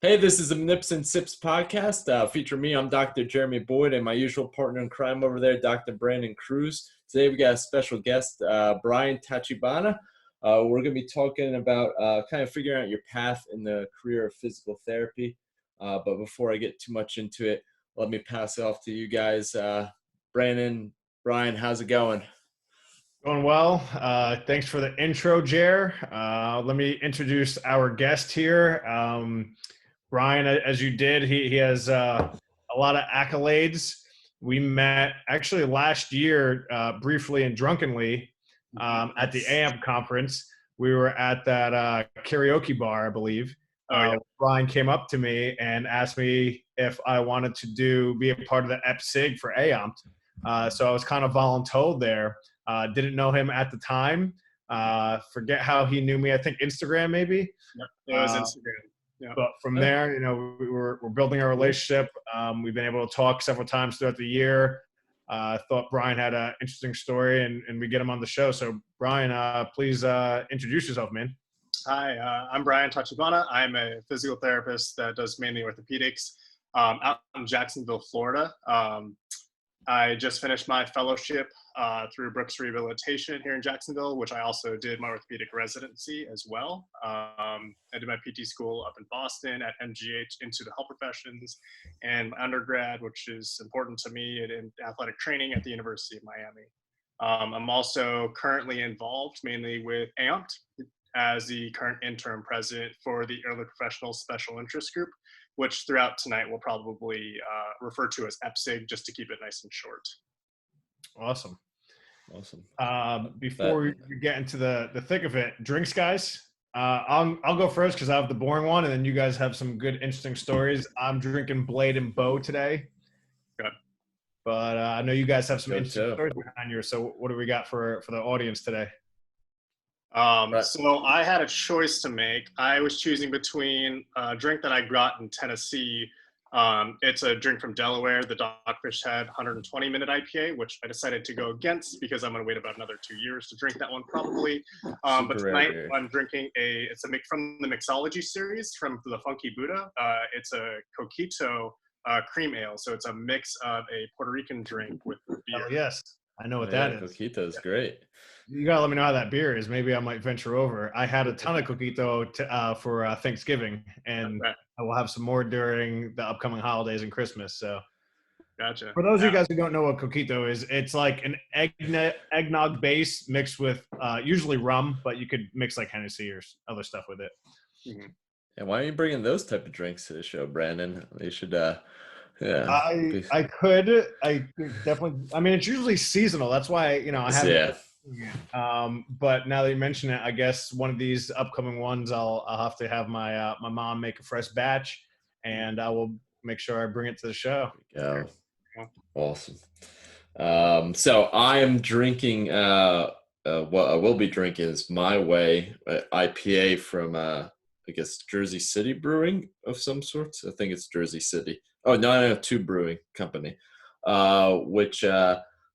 Hey, this is the Nips and Sips podcast. Feature me. I'm Dr. Jeremy Boyd and my usual partner in crime over there, Dr. Brandon Cruz. Today we got a special guest, Bryan Tachibana. We're going to be talking about kind of figuring out your path in the career of physical therapy. But before I get too much into it, let me pass it off to you guys. Brandon, Bryan, how's it going? Going well. Thanks for the intro, Jer. Let me introduce our guest here. Bryan, as you did, he has a lot of accolades. We met actually last year briefly and drunkenly at the AMP conference. We were at that karaoke bar, I believe. Yeah. Bryan came up to me and asked me if I wanted to be a part of the EPSIG for AOMPT. So I was kind of voluntold there. Didn't know him at the time. Forget how he knew me. I think Instagram maybe. Yep. It was Instagram. Yeah. But from there, we're building our relationship. We've been able to talk several times throughout the year. I thought Bryan had an interesting story, and we get him on the show. So, Bryan, please introduce yourself, man. Hi, I'm Bryan Tachibana. I'm a physical therapist that does mainly orthopedics out in Jacksonville, Florida. I just finished my fellowship through Brooks Rehabilitation here in Jacksonville, which I also did my orthopedic residency as well. I did my PT school up in Boston at MGH into the health professions, and my undergrad, which is important to me, in athletic training at the University of Miami. I'm also currently involved mainly with AOMPT as the current interim president for the Early Professional Special Interest Group, which throughout tonight we'll probably refer to as EPSIG just to keep it nice and short. Awesome. Before we get into the thick of it, drinks, guys. I'll go first because I have the boring one, and then you guys have some good, interesting stories. I'm drinking Blade and Bow today. Good. But I know you guys have some interesting too. stories behind you. So what do we got for the audience today? So I had a choice to make. I was choosing between a drink that I got in Tennessee. It's a drink from Delaware, the Dogfish Head 120-minute IPA, which I decided to go against because I'm going to wait about another 2 years to drink that one probably. But tonight I'm drinking it's a from the Mixology series from the Funky Buddha. It's a Coquito cream ale. So it's a mix of a Puerto Rican drink with beer. Oh, yes. I know what that is. Coquito is great. You gotta let me know how that beer is. Maybe I might venture over. I had a ton of Coquito for Thanksgiving, and I will have some more during the upcoming holidays and Christmas. So, gotcha. For those of you guys who don't know what Coquito is, it's like an eggnog base mixed with usually rum, but you could mix like Hennessy or other stuff with it. Mm-hmm. And why are you bringing those type of drinks to the show, Brandon? They should. I could definitely. I mean, it's usually seasonal. That's why I haven't. But now that you mention it, I guess one of these upcoming ones, I'll have to have my mom make a fresh batch, and I will make sure I bring it to the show. Yeah, awesome. So I am drinking. What I will be drinking is My Way IPA from I guess Jersey City Brewing of some sorts. I think it's Jersey City. Oh, no, Two Brewing Company. Which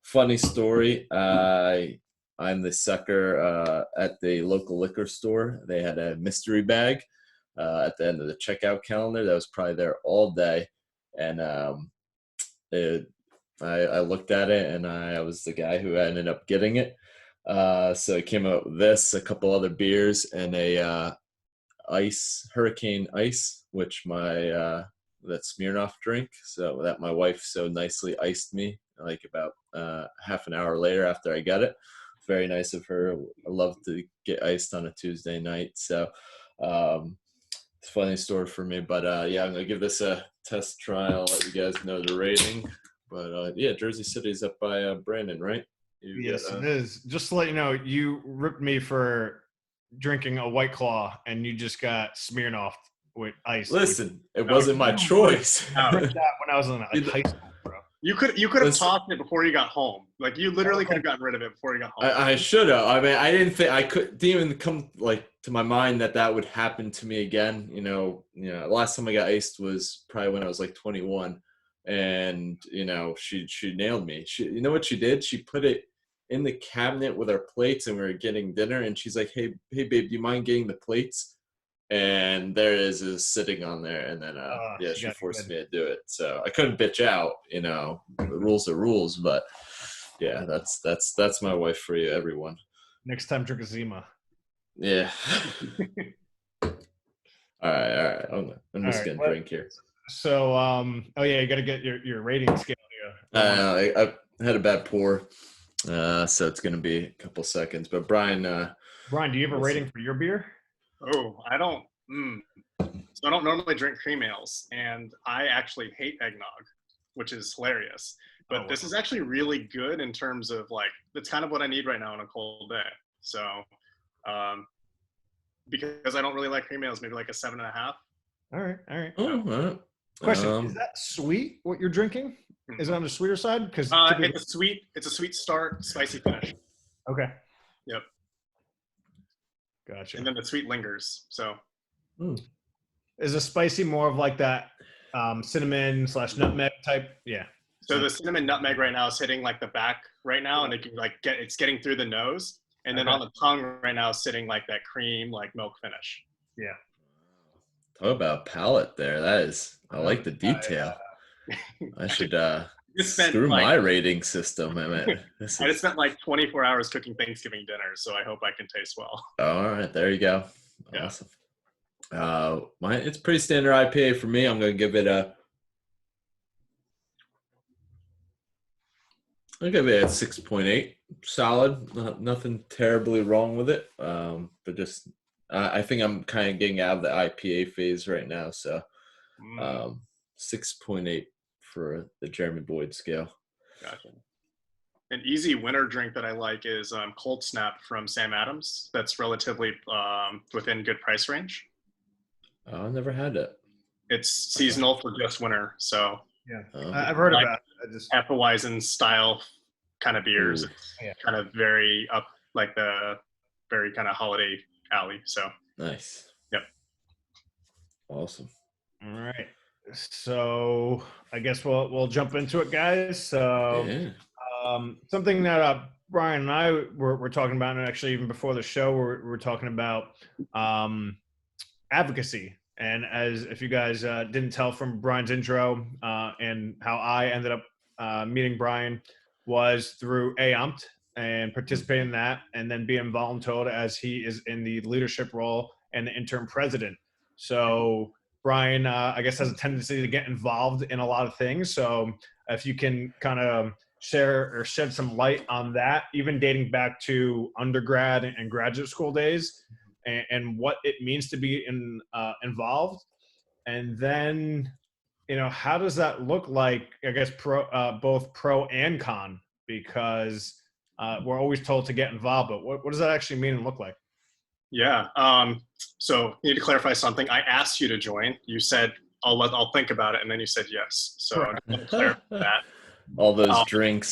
funny story. I'm the sucker at the local liquor store. They had a mystery bag at the end of the checkout calendar that was probably there all day. And I looked at it, and I was the guy who ended up getting it. So I came up with this, a couple other beers, and a Hurricane Ice, which that Smirnoff drink. So that my wife so nicely iced me like about half an hour later after I got it. Very nice of her. I love to get iced on a Tuesday night. So it's a funny story for me. But I'm going to give this a test trial, let you guys know the rating. But Jersey City's up by Brandon, right? Yes, it is. Just to let you know, you ripped me for drinking a White Claw, and you just got Smirnoff with ice. Listen, it wasn't my choice. When I was in high school, bro. You could have tossed it before you got home. Like you literally could have gotten rid of it before you got home. I should have. I mean, I didn't think didn't even come to my mind that would happen to me again. Last time I got iced was probably when I was like 21, and she nailed me. You know what she did? She put it in the cabinet with our plates, and we were getting dinner, and she's like, "Hey, babe, do you mind getting the plates?" and there it is sitting on there, and then yeah, she she got forced good. me to do it. So I couldn't bitch out, the rules are rules, but yeah, that's my wife for you, everyone. Next time, drink a Zima. Yeah. All right. I'm just gonna drink here. So, oh yeah, you got to get your rating scale here. I had a bad pour, so it's gonna be a couple seconds. But Brian, Brian, do you have a rating for your beer? Oh, I don't. So I don't normally drink cream ales, and I actually hate eggnog, which is hilarious. But this is actually really good in terms of like, that's kind of what I need right now on a cold day. So, because I don't really like cream ales, maybe like a 7.5. All right. Oh, all right. Question: is that sweet? What you're drinking? Is it on the sweeter side? Because it's a sweet start, spicy finish. Okay. Yep. Gotcha. And then the sweet lingers. So. Is the spicy more of like that cinnamon / nutmeg type? Yeah. So the cinnamon nutmeg right now is hitting like the back right now, and it can like it's getting through the nose, and then on the tongue right now is sitting like that cream, like milk finish. Yeah. Talk about palate there. I like the detail. I should screw my rating system. I just spent like 24 hours cooking Thanksgiving dinner, so I hope I can taste well. All right, there you go. Awesome. It's pretty standard IPA for me. I'm gonna give it a 6.8. Solid. Nothing terribly wrong with it. But just I think I'm kind of getting out of the IPA phase right now. So 6.8 for the Jeremy Boyd scale. Gotcha. An easy winter drink that I like is Cold Snap from Sam Adams. That's relatively within good price range. I've never had it. It's seasonal for just winter, so yeah, I've heard about it. Hefeweizen style kind of beers. It's kind of very up like the very kind of holiday alley. So nice. Yep. Awesome. All right. So I guess we'll jump into it, guys. So something that Brian and I were talking about, and actually even before the show, we're talking about advocacy. And as if you guys didn't tell from Brian's intro, and how I ended up meeting Brian was through AOMPT and participating in that, and then being voluntold as he is in the leadership role and the interim president. So Brian, I guess, has a tendency to get involved in a lot of things. So if you can kind of share or shed some light on that, even dating back to undergrad and graduate school days, and what it means to be involved. And then, how does that look like, I guess, both pro and con? Because we're always told to get involved, but what does that actually mean and look like? Yeah. So you need to clarify something. I asked you to join. You said, I'll think about it. And then you said yes. So I just want to clarify that. All those drinks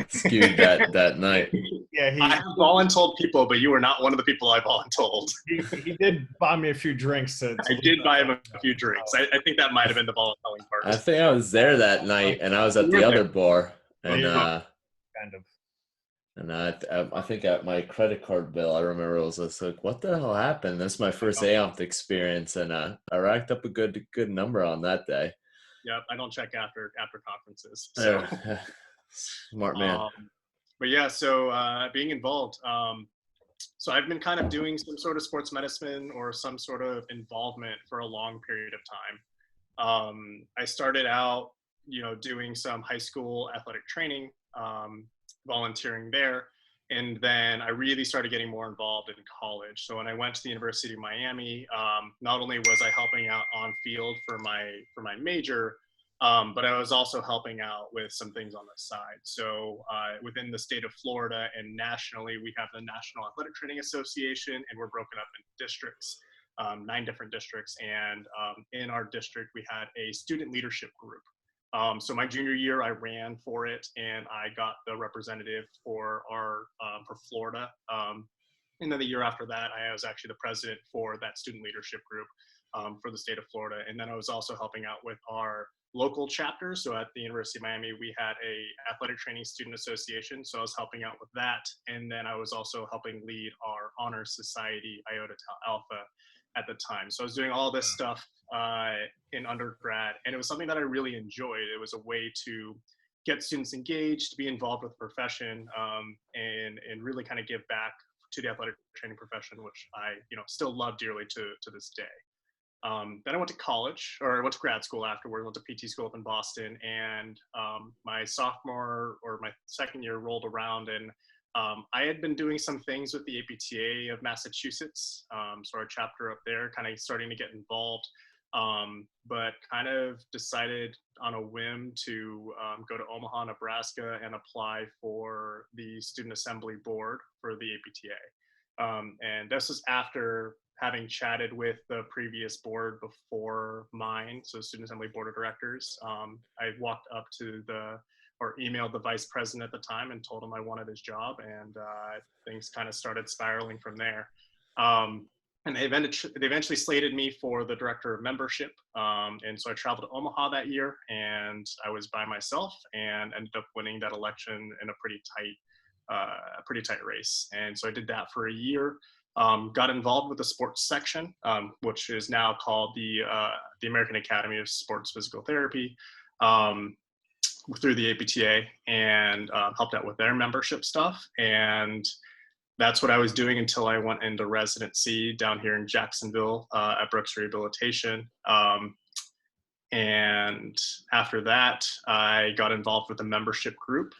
skewed that night. Yeah, I have voluntold people, but you were not one of the people I voluntold. He did buy me a few drinks. I did buy him a few drinks. I think that might have been the volunteering part. I think I was there that night, and I was at the other bar, and kind of. And I think at my credit card bill, I remember it was just like, what the hell happened? This is my first AOMPT experience, and I racked up a good number on that day. Yeah, I don't check after conferences. So. Smart man. But yeah, so being involved. So I've been kind of doing some sort of sports medicine or some sort of involvement for a long period of time. I started out, doing some high school athletic training, volunteering there. And then I really started getting more involved in college. So when I went to the University of Miami, not only was I helping out on field for my major, but I was also helping out with some things on the side. So within the state of Florida and nationally, we have the National Athletic Training Association, and we're broken up in districts, 9 different districts. And in our district, we had a student leadership group. So my junior year, I ran for it, and I got the representative for for Florida. And then the year after that, I was actually the president for that student leadership group for the state of Florida. And then I was also helping out with our local chapter. So at the University of Miami, we had a athletic training student association. So I was helping out with that. And then I was also helping lead our honor society, Iota Tau Alpha. at the time. So I was doing all this stuff in undergrad, and it was something that I really enjoyed. It was a way to get students engaged, to be involved with the profession, and really kind of give back to the athletic training profession, which I still love dearly to this day. Then I went to college, or I went to grad school afterward. Went to PT school up in Boston, and my sophomore or my second year rolled around, and I had been doing some things with the APTA of Massachusetts, so our chapter up there, kind of starting to get involved, but kind of decided on a whim to go to Omaha, Nebraska, and apply for the Student Assembly Board for the APTA. And this was after having chatted with the previous board before mine, so Student Assembly Board of Directors. I walked up to or emailed the vice president at the time and told him I wanted his job, and things kind of started spiraling from there. And they eventually slated me for the director of membership. And so I traveled to Omaha that year, and I was by myself and ended up winning that election in a pretty tight race. And so I did that for a year. Got involved with the sports section, which is now called the American Academy of Sports Physical Therapy, through the APTA, and helped out with their membership stuff. And that's what I was doing until I went into residency down here in Jacksonville at Brooks Rehabilitation. And after that, I got involved with a membership group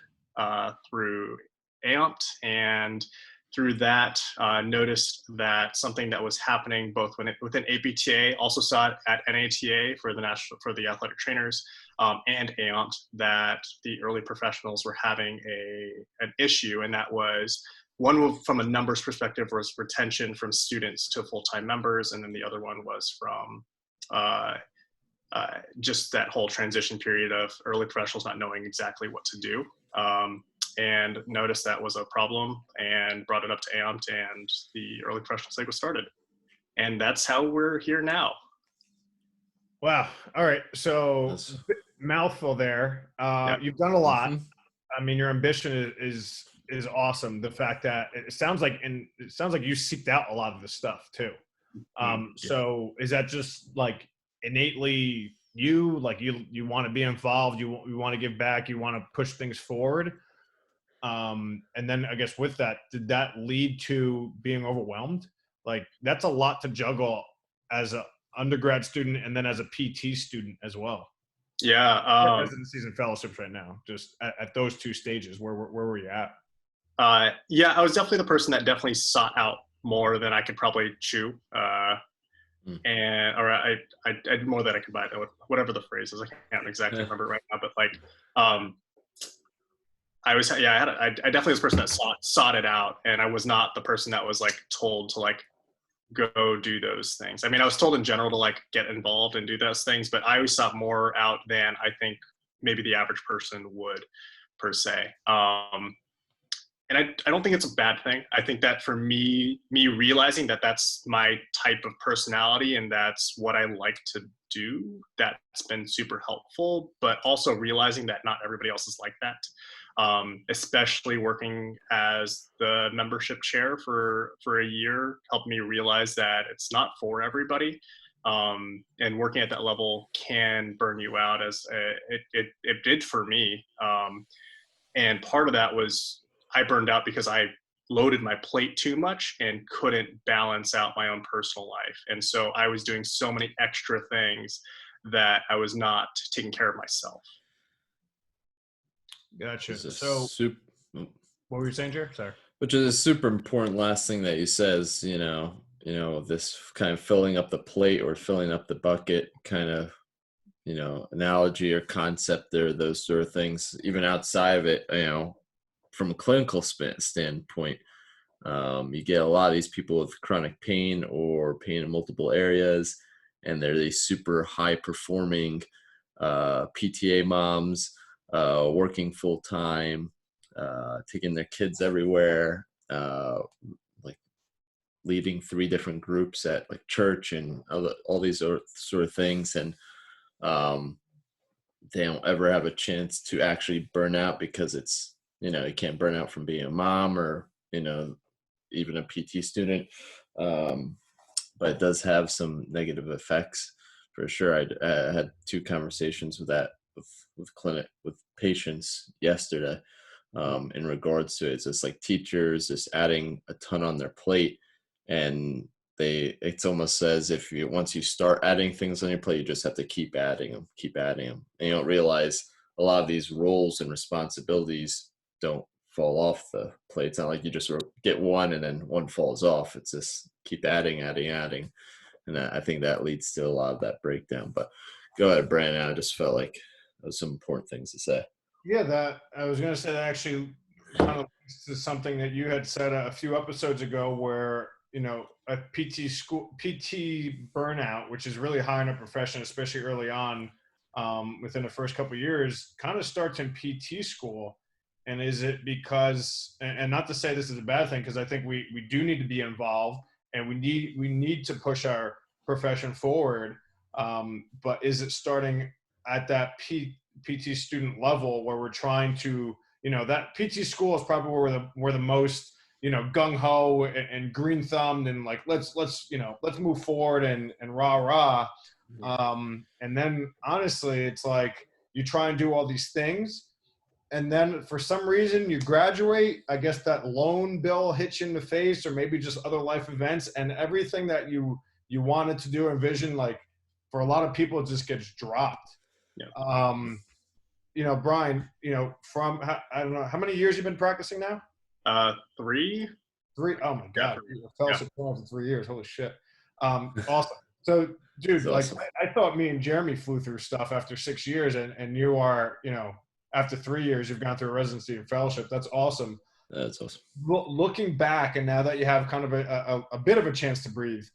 through AOMPT, and through that, noticed that something that was happening both within APTA, also saw it at NATA for the athletic trainers, and AOMPT, that the early professionals were having an issue, and that was one from a numbers perspective was retention from students to full-time members, and then the other one was from just that whole transition period of early professionals not knowing exactly what to do. And noticed that was a problem and brought it up to AOMPT, and the early professionals league was started. And that's how we're here now. Wow. All right. So mouthful there. You've done a lot. Mm-hmm. I mean, your ambition is awesome. The fact that it sounds like you seeked out a lot of this stuff too. So is that just like innately you want to be involved, you want to give back, you want to push things forward? And then I guess with that, did that lead to being overwhelmed? Like that's a lot to juggle as an undergrad student and then as a PT student as well. Yeah. Residencies and fellowships right now, just at those two stages, where were you at? Yeah, I was definitely the person that definitely sought out more than I could probably chew. Or I more than I could bite, whatever the phrase is. I can't exactly remember right now, but like, I definitely was the person that sought it out, and I was not the person that was like told to like go do those things. I mean, I was told in general to like get involved and do those things, but I always sought more out than I think maybe the average person would, per se. And I don't think it's a bad thing. I think that for me realizing that that's my type of personality and that's what I like to do, that's been super helpful, but also realizing that not everybody else is like that. Especially working as the membership chair for a year helped me realize that it's not for everybody. And working at that level can burn you out, as it did for me. And part of that was I burned out because I loaded my plate too much and couldn't balance out my own personal life. And so I was doing so many extra things that I was not taking care of myself. Gotcha. So what were you saying, Jer? Sorry. Which is a super important last thing that you says, this kind of filling up the plate or filling up the bucket kind of, analogy or concept there, those sort of things, even outside of it, from a clinical standpoint, you get a lot of these people with chronic pain or pain in multiple areas, and they're these super high performing PTA moms, working full time, taking their kids everywhere, like leading 3 different groups at like church and all these sort of things. And they don't ever have a chance to actually burn out because it's, you can't burn out from being a mom or, even a PT student. But but it does have some negative effects for sure. I had 2 conversations with that with patients yesterday, in regards to it. It's just like teachers just adding a ton on their plate, and it's almost as if once you start adding things on your plate, you just have to keep adding them, and you don't realize a lot of these roles and responsibilities don't fall off the plate. It's not like you just get one and then one falls off. It's just keep adding, and I think that leads to a lot of that breakdown. But go ahead, Brandon. I just felt like those some important things to say. Yeah, that I was going to say that actually kind of leads to something that you had said a few episodes ago, where a PT burnout, which is really high in a profession, especially early on, within the first couple of years, kind of starts in PT school. And is it because, and not to say this is a bad thing, because I think we do need to be involved, and we need to push our profession forward. But is it starting at that PT student level where we're trying to, that PT school is probably where we're the most, gung ho and green thumbed, and like, let's move forward and rah rah. And then honestly, it's like you try and do all these things, and then for some reason you graduate. I guess that loan bill hits you in the face, or maybe just other life events, and everything that you wanted to do and vision, like for a lot of people, it just gets dropped. Yeah. Bryan, from, I don't know, how many years you've been practicing now? 3. 3. Oh my God. Yeah. Fellowship for 3 years. Holy shit. Awesome. So, dude, Awesome. like I thought me and Jeremy flew through stuff after 6 years, and you are, after 3 years, you've gone through a residency and fellowship. That's awesome. That's awesome. Looking back, and now that you have kind of a bit of a chance to breathe,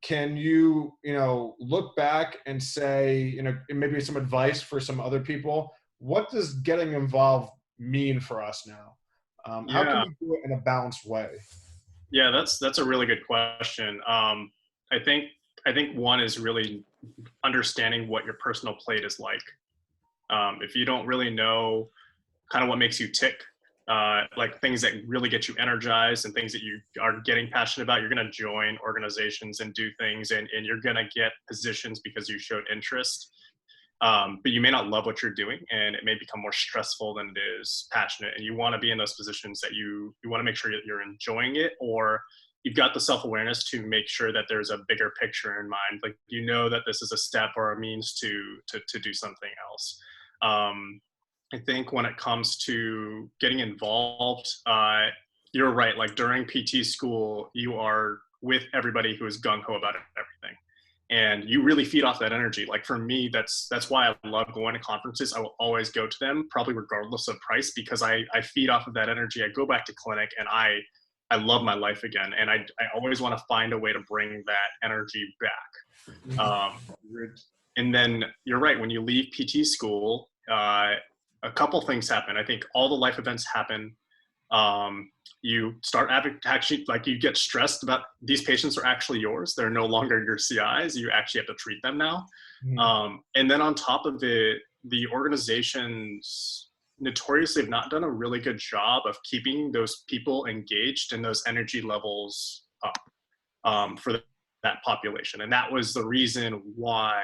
can you, look back and say, maybe some advice for some other people? What does getting involved mean for us now? How can we do it in a balanced way? Yeah, that's a really good question. I think one is really understanding what your personal plate is like. If you don't really know kind of what makes you tick, like things that really get you energized and things that you are getting passionate about, you're going to join organizations and do things, and you're going to get positions because you showed interest. But you may not love what you're doing, and it may become more stressful than it is passionate. And you want to be in those positions that you want to make sure that you're enjoying it, or you've got the self-awareness to make sure that there's a bigger picture in mind. Like, that this is a step or a means to do something else. I think when it comes to getting involved, you're right. Like during PT school, you are with everybody who is gung-ho about everything. And you really feed off that energy. Like for me, that's why I love going to conferences. I will always go to them, probably regardless of price, because I feed off of that energy. I go back to clinic and I love my life again. And I always want to find a way to bring that energy back. And then you're right, when you leave PT school, a couple things happen. I think all the life events happen. You start actually, like, you get stressed about these patients are actually yours. They're no longer your CIs. You actually have to treat them now. Mm-hmm. And then on top of it, the organizations notoriously have not done a really good job of keeping those people engaged and those energy levels up for that population. And that was the reason why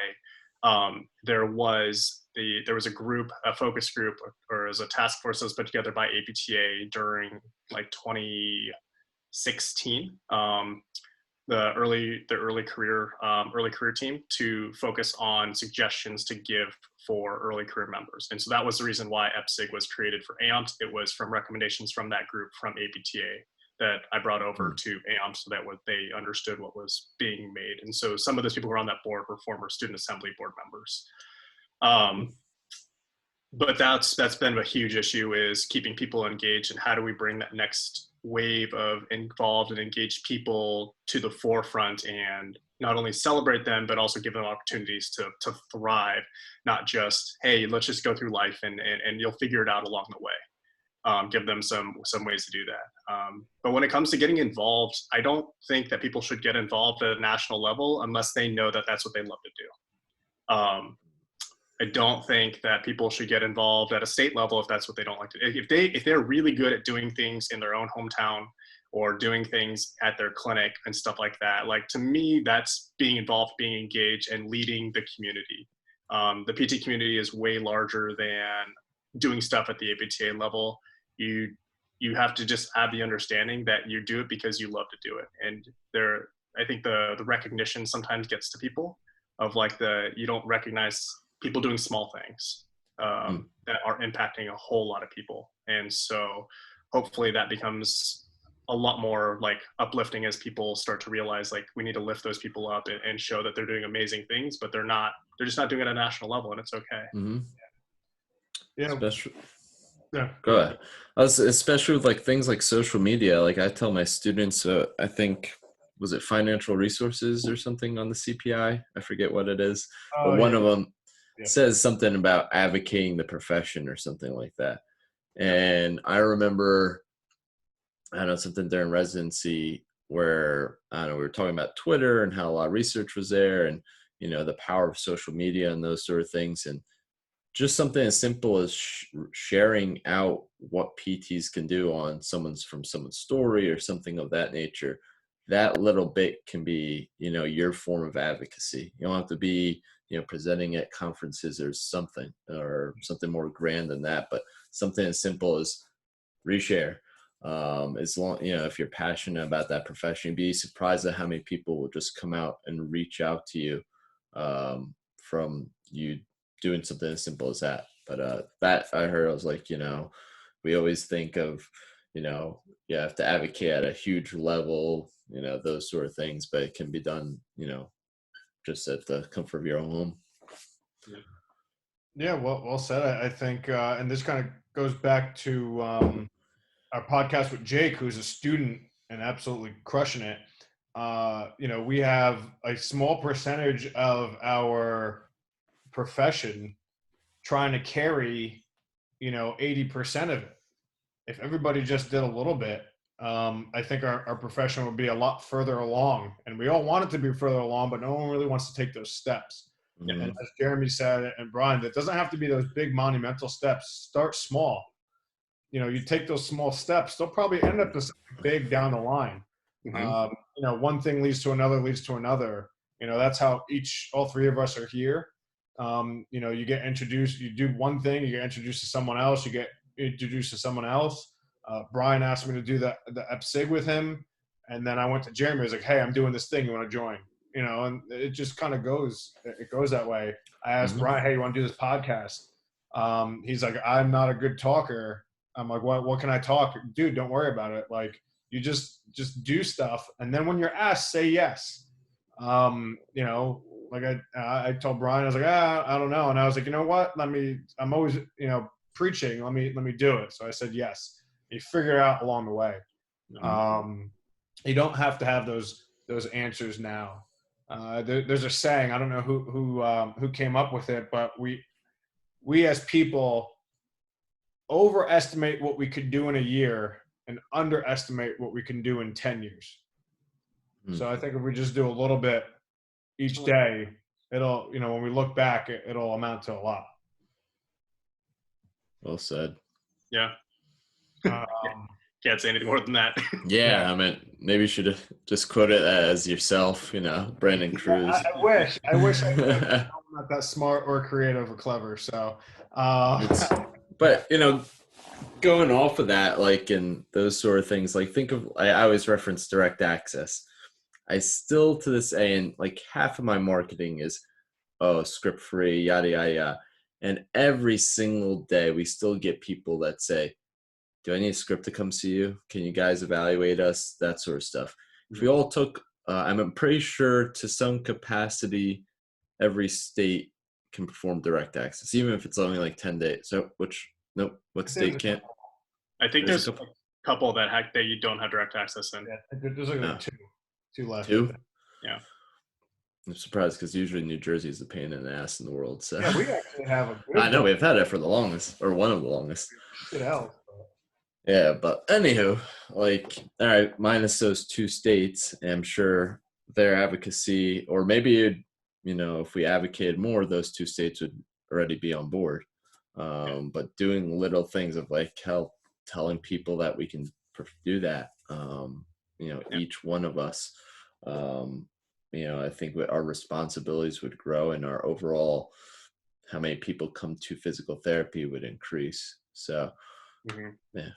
there was a group, a focus group, or as a task force that was put together by APTA during like 2016, the early career team, to focus on suggestions to give for early career members. And so that was the reason why EPSIG was created for AOMPT. It was from recommendations from that group from APTA that I brought over to AOMPT so that they understood what was being made. And so some of those people who were on that board were former student assembly board members. But that's been a huge issue, is keeping people engaged, and how do we bring that next wave of involved and engaged people to the forefront and not only celebrate them, but also give them opportunities to thrive, not just, hey, let's just go through life and you'll figure it out along the way. Give them some ways to do that. But when it comes to getting involved, I don't think that people should get involved at a national level unless they know that that's what they love to do. I don't think that people should get involved at a state level if that's what they don't like to do. If they're really good at doing things in their own hometown, or doing things at their clinic and stuff like that. Like, to me, that's being involved, being engaged, and leading the community. The PT community is way larger than doing stuff at the APTA level. You have to just have the understanding that you do it because you love to do it. And I think the recognition sometimes gets to people of like you don't recognize people doing small things that are impacting a whole lot of people. And so hopefully that becomes a lot more like uplifting as people start to realize like we need to lift those people up and show that they're doing amazing things, but they're just not doing it at a national level, and it's okay. Mm-hmm. Yeah. Especially, Yeah. go ahead. Especially with like things like social media. Like I tell my students, I think, was it financial resources or something on the CPI? I forget what it is, but one of them says something about advocating the profession or something like that. And I remember, I don't know, something during residency where, I don't know, we were talking about Twitter and how a lot of research was there and, you know, the power of social media and those sort of things. And just something as simple as sharing out what PTs can do on someone's story or something of that nature. That little bit can be, you know, your form of advocacy. You don't have to be, you know, presenting at conferences or something more grand than that, but something as simple as reshare. As long, you know, if you're passionate about that profession, you'd be surprised at how many people will just come out and reach out to you from you doing something as simple as that. But that I heard, I was like, you know, we always think of, you know, you have to advocate at a huge level, you know, those sort of things, but it can be done, you know, just at the comfort of your own home. Yeah, well said. I think, and this kind of goes back to our podcast with Jake, who's a student and absolutely crushing it. You know, we have a small percentage of our profession trying to carry, you know, 80% of it. If everybody just did a little bit, I think our profession would be a lot further along. And we all want it to be further along, but no one really wants to take those steps. Mm-hmm. And as Jeremy said, and Bryan, it doesn't have to be those big monumental steps. Start small. You know, you take those small steps, they'll probably end up to big down the line. Mm-hmm. You know, one thing leads to another, leads to another. You know, that's how all three of us are here. You know, you get introduced, you do one thing, you get introduced to someone else, you get introduced to someone else. Bryan asked me to do the EPSIG with him. And then I went to Jeremy. I was like, hey, I'm doing this thing. You want to join? You know, and it just kind of goes that way. I asked Bryan, hey, you want to do this podcast? He's like, I'm not a good talker. I'm like, what can I talk? Dude, don't worry about it. Like, you just do stuff. And then when you're asked, say yes. You know, like I told Bryan, I was like, I don't know. And I was like, you know what? I'm always, you know, preaching. Let me do it. So I said yes. You figure it out along the way. You don't have to have those answers now. There's a saying, I don't know who came up with it, but we as people overestimate what we could do in a year and underestimate what we can do in 10 years. So I think if we just do a little bit each day, it'll, you know, when we look back, it'll amount to a lot. Well said. Yeah. Can't say anything more than that. Yeah, I mean, maybe you should have just quote it as yourself, you know, Brandon Cruz. I wish I could. I'm not that smart or creative or clever. So, but you know, going off of that, like, and those sort of things, like, I always reference direct access. I still to this day, and like half of my marketing is, script free, yada, yada, yada. And every single day we still get people that say, do I need a script to come see you? Can you guys evaluate us? That sort of stuff. If we all took, I'm pretty sure to some capacity, every state can perform direct access, even if it's only like 10 days. So what state can't? I think there's a couple that you don't have direct access in. Yeah, there's like two left. Two? Yeah. I'm surprised because usually New Jersey is the pain in the ass in the world. So yeah, we actually have a good I know we've had it for the longest, or one of the longest. Shit else. Yeah, but anywho, like, all right, minus those two states, I'm sure their advocacy, or maybe, you know, if we advocated more, those two states would already be on board. But doing little things of like telling people that we can do that, each one of us, I think our responsibilities would grow, and our overall, how many people come to physical therapy would increase. So, yeah.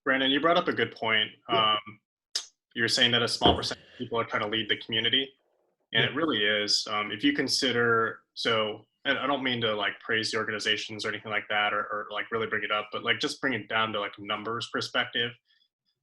Brandon, you brought up a good point. You were saying that a small percentage of people are trying to lead the community, and it really is. If you consider, and I don't mean to like praise the organizations or anything like that, or like really bring it up, but like just bring it down to like numbers perspective.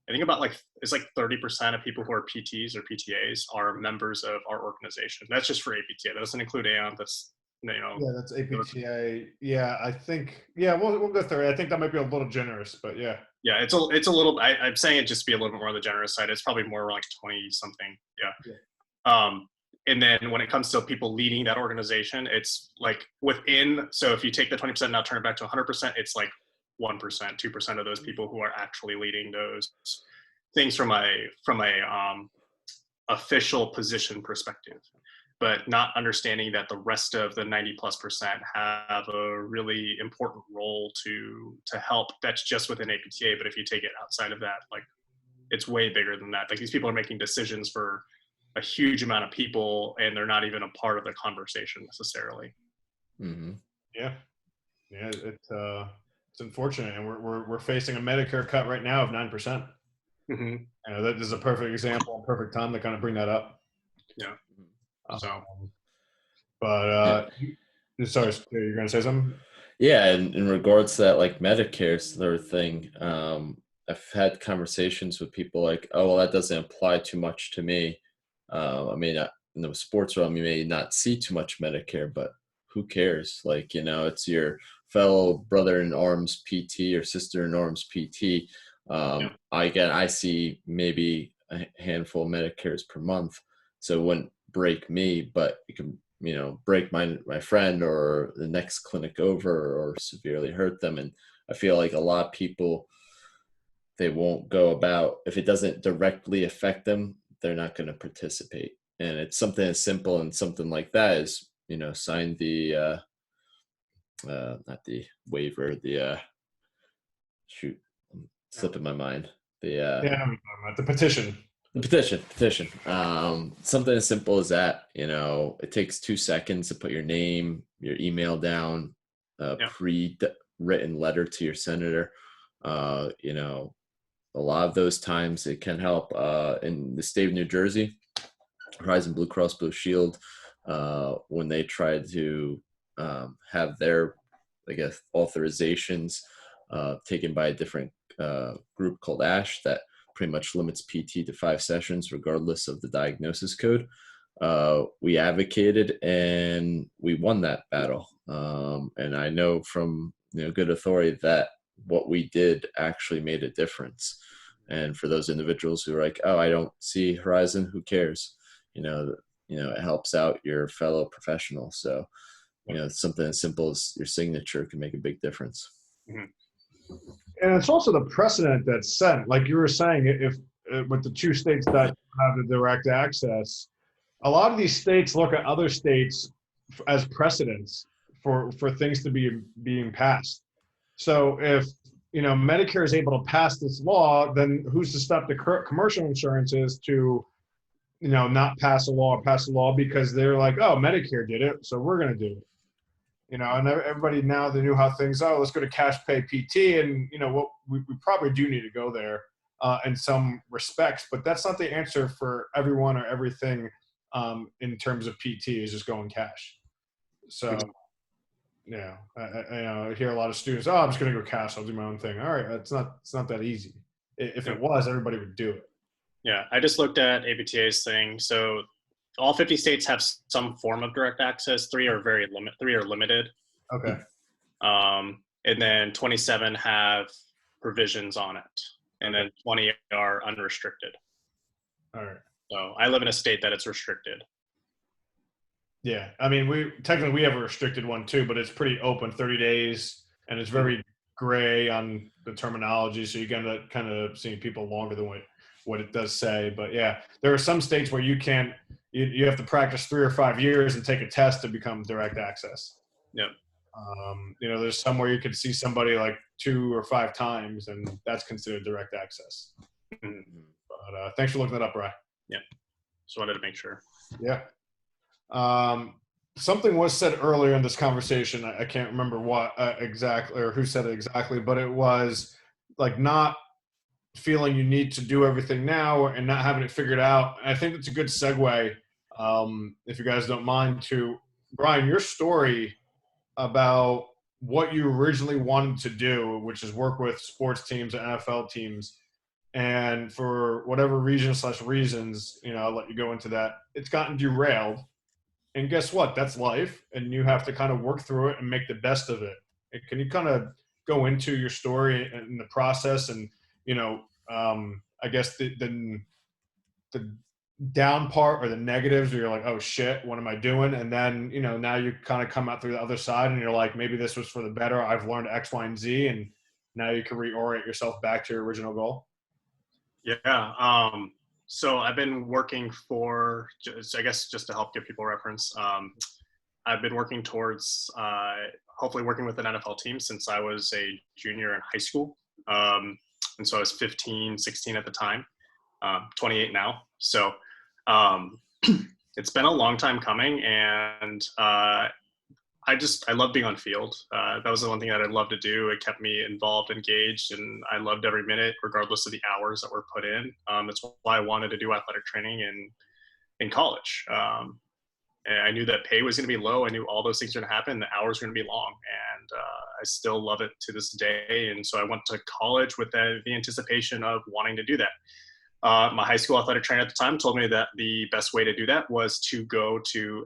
I think about it's like 30% of people who are PTs or PTAs are members of our organization. That's just for APTA. That doesn't include AMP. That's, Yeah, that's APTA. Yeah, I think, we'll go through it. I think that might be a little generous, but yeah. Yeah, it's a little, I'm saying it just be a little bit more on the generous side. It's probably more like 20 something. Yeah. And then when it comes to people leading that organization, it's like so if you take the 20% and now turn it back to 100%, it's like 1%, 2% of those people who are actually leading those things from a official position perspective, but not understanding that the rest of the 90+% have a really important role to help. That's just within APTA, but if you take it outside of that, like it's way bigger than that. Like these people are making decisions for a huge amount of people, and they're not even a part of the conversation necessarily. Mm-hmm. Yeah, it's unfortunate, and we're facing a Medicare cut right now of 9%. That is a perfect example, perfect time to kind of bring that up. Yeah. Sorry, you're gonna say something? Yeah, and in regards to that, like Medicare sort of thing, I've had conversations with people like, oh, well, that doesn't apply too much to me. I mean, in the sports realm, you may not see too much Medicare, but who cares? Like, it's your fellow brother in arms PT or sister in arms PT. I see maybe a handful of Medicares per month, so it wouldn't break me, but it can, break my friend or the next clinic over, or severely hurt them. And I feel like a lot of people, they won't go about, if it doesn't directly affect them, they're not going to participate. And it's something as simple and something like that is, sign the not the waiver, the slipping my mind, the petition. The petition. Something as simple as that. It takes 2 seconds to put your name, your email down, pre-written letter to your senator. A lot of those times it can help. In the state of New Jersey, Horizon Blue Cross Blue Shield, when they tried to have their, I guess, authorizations taken by a different group called ASH that pretty much limits PT to 5 sessions regardless of the diagnosis code. We advocated and we won that battle. And I know from good authority that what we did actually made a difference. And for those individuals who are like, oh, I don't see Horizon, who cares? It helps out your fellow professional. So, something as simple as your signature can make a big difference. And it's also the precedent that's set. Like you were saying, if with the 2 states that have the direct access, a lot of these states look at other states as precedents for things to be being passed. So if Medicare is able to pass this law, then who's to stop the commercial insurances to not pass a law because they're like, oh, Medicare did it, so we're going to do it. And everybody now, they knew how things are. Let's go to cash pay PT, and what we probably do need to go there in some respects, but that's not the answer for everyone or everything. In terms of PT, is just going cash. So I hear a lot of students, oh, I'm just going to go cash, I'll do my own thing. All right, it's not that easy. If it was, everybody would do it. Yeah, I just looked at APTA's thing. So all 50 states have some form of direct access. 3 are limited. Okay. And then 27 have provisions on it. And then 20 are unrestricted. All right. So I live in a state that it's restricted. Yeah. I mean, we have a restricted one too, but it's pretty open, 30 days, and it's very gray on the terminology. So you get that kind of seeing people longer than what it does say. But yeah, there are some states where you have to practice 3 or 5 years and take a test to become direct access. Yep. There's somewhere you could see somebody like 2 or 5 times, and that's considered direct access. Mhm. But thanks for looking that up, Brian. Yeah, just wanted to make sure. Yeah. Something was said earlier in this conversation. I can't remember what exactly or who said it exactly, but it was like not feeling you need to do everything now and not having it figured out. And I think it's a good segue, if you guys don't mind, to Brian, your story about what you originally wanted to do, which is work with sports teams and NFL teams. And for whatever reasons, I'll let you go into that. It's gotten derailed. And guess what? That's life. And you have to kind of work through it and make the best of it. And can you kind of go into your story and the process and, I guess the down part or the negatives where you're like, oh shit, what am I doing? And then, now you kind of come out through the other side and you're like, maybe this was for the better. I've learned X, Y, and Z. And now you can reorient yourself back to your original goal. Yeah. So I've been working for, just to help give people reference, I've been working towards hopefully working with an NFL team since I was a junior in high school. And so I was 15, 16 at the time, 28 now. So it's been a long time coming, and I love being on field. That was the one thing that I loved to do. It kept me involved, engaged, and I loved every minute, regardless of the hours that were put in. That's why I wanted to do athletic training in college. And I knew that pay was going to be low. I knew all those things were going to happen. The hours were going to be long, and I still love it to this day. And so I went to college with the anticipation of wanting to do that. My high school athletic trainer at the time told me that the best way to do that was to go to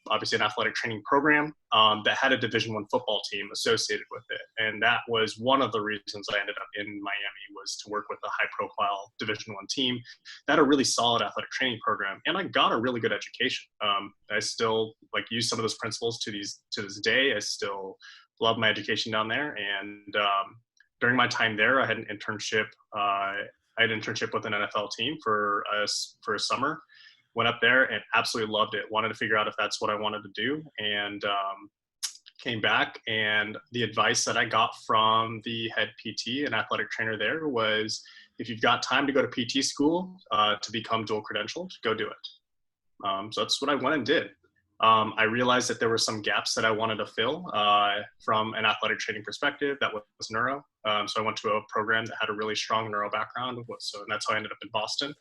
obviously an athletic training program that had a Division I football team associated with it. And that was one of the reasons I ended up in Miami, was to work with a high profile Division I team that had a really solid athletic training program. And I got a really good education. I still use some of those principles to this day. I still love my education down there. And during my time there, I had an internship. I had an internship with an NFL team for a summer. Went up there and absolutely loved it. Wanted to figure out if that's what I wanted to do, and came back. And the advice that I got from the head PT and athletic trainer there was, if you've got time to go to PT school to become dual credentialed, go do it. So that's what I went and did. I realized that there were some gaps that I wanted to fill from an athletic training perspective. That was neuro. So I went to a program that had a really strong neuro background. And that's how I ended up in Boston,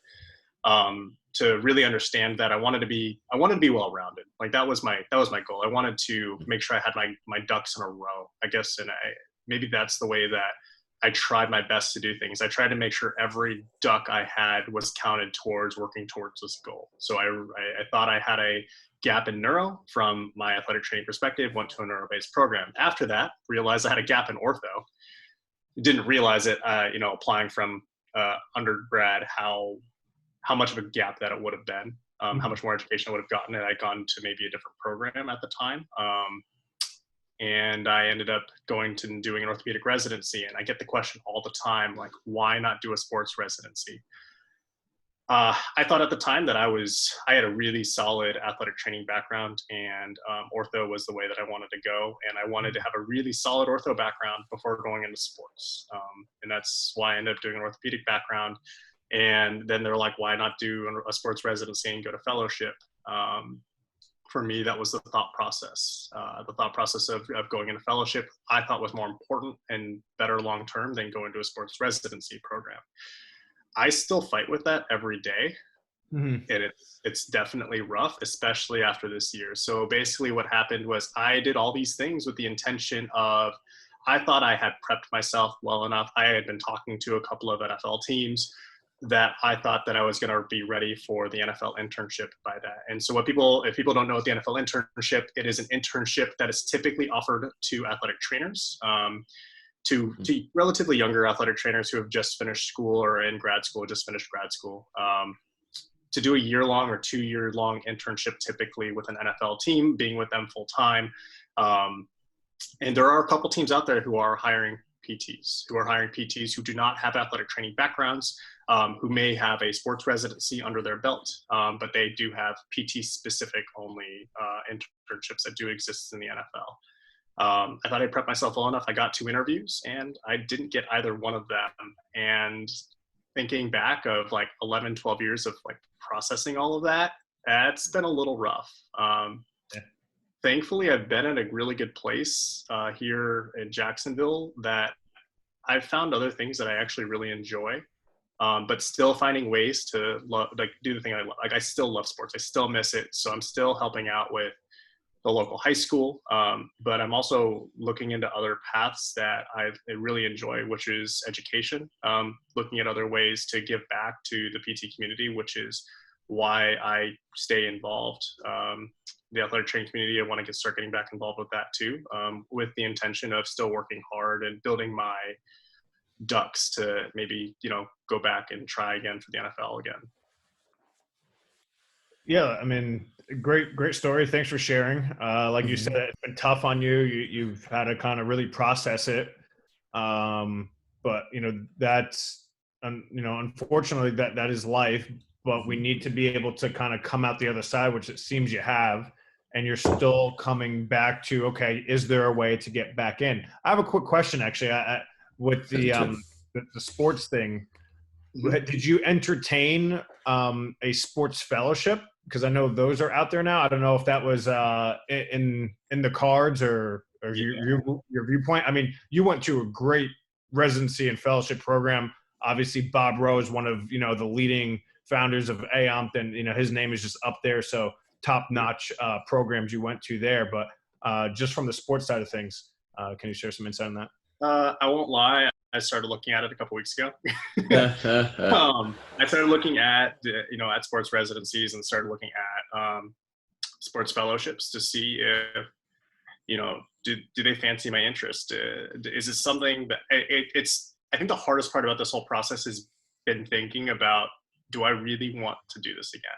to really understand that I wanted to be well-rounded. That was my goal. I wanted to make sure I had my ducks in a row, I guess. And maybe that's the way that I tried my best to do things. I tried to make sure every duck I had was counted towards working towards this goal. So I thought I had a gap in neuro from my athletic training perspective, went to a neuro-based program. After that, realized I had a gap in ortho. Didn't realize it, applying from undergrad, how much of a gap that it would have been, how much more education I would have gotten had I gone to maybe a different program at the time. And I ended up going to doing an orthopedic residency. And I get the question all the time, why not do a sports residency? I thought at the time that I had a really solid athletic training background, and ortho was the way that I wanted to go. And I wanted to have a really solid ortho background before going into sports. And that's why I ended up doing an orthopedic background. And then they're like, why not do a sports residency and go to fellowship? For me, that was the thought process. The thought process of going into fellowship, I thought was more important and better long-term than going to a sports residency program. I still fight with that every day. And it's definitely rough, especially after this year. So basically what happened was I did all these things with the intention of, I thought I had prepped myself well enough. I had been talking to a couple of NFL teams that I thought that I was going to be ready for the NFL internship by that. And so if people don't know what the NFL internship, it is an internship that is typically offered to athletic trainers, to relatively younger athletic trainers who have just finished school or in grad school, just finished grad school, to do a year-long or 2-year-long internship, typically with an NFL team, being with them full-time. And there are a couple teams out there who are hiring PTs, who do not have athletic training backgrounds, who may have a sports residency under their belt, but they do have PT-specific only internships that do exist in the NFL. I thought I prepped myself well enough. I got 2 interviews and I didn't get either one of them. And thinking back of like 11, 12 years of like processing all of that, that's been a little rough. Yeah. Thankfully, I've been at a really good place here in Jacksonville that I've found other things that I actually really enjoy, but still finding ways to do the thing I love. Like I still love sports. I still miss it. So I'm still helping out with the local high school, but I'm also looking into other paths that I really enjoy, which is education, looking at other ways to give back to the PT community, which is why I stay involved. The athletic training community, I want to start getting back involved with that too, with the intention of still working hard and building my ducks to maybe, go back and try again for the NFL again. Yeah, I mean, great story. Thanks for sharing. Like you said, it's been tough on you. You've had to kind of really process it. But that's, unfortunately that is life, but we need to be able to kind of come out the other side, which it seems you have, and you're still coming back to, okay, is there a way to get back in? I have a quick question actually, with the sports thing. Did you entertain a sports fellowship? Because I know those are out there now. I don't know if that was in the cards or your viewpoint. I mean, you went to a great residency and fellowship program. Obviously, Bob Rowe is one of the leading founders of AOMPT, and his name is just up there. So top-notch programs you went to there. But just from the sports side of things, can you share some insight on that? I won't lie. I started looking at it a couple weeks ago. I started looking at, at sports residencies and started looking at sports fellowships to see if, do they fancy my interest? Is it something that I think the hardest part about this whole process has been thinking about, do I really want to do this again?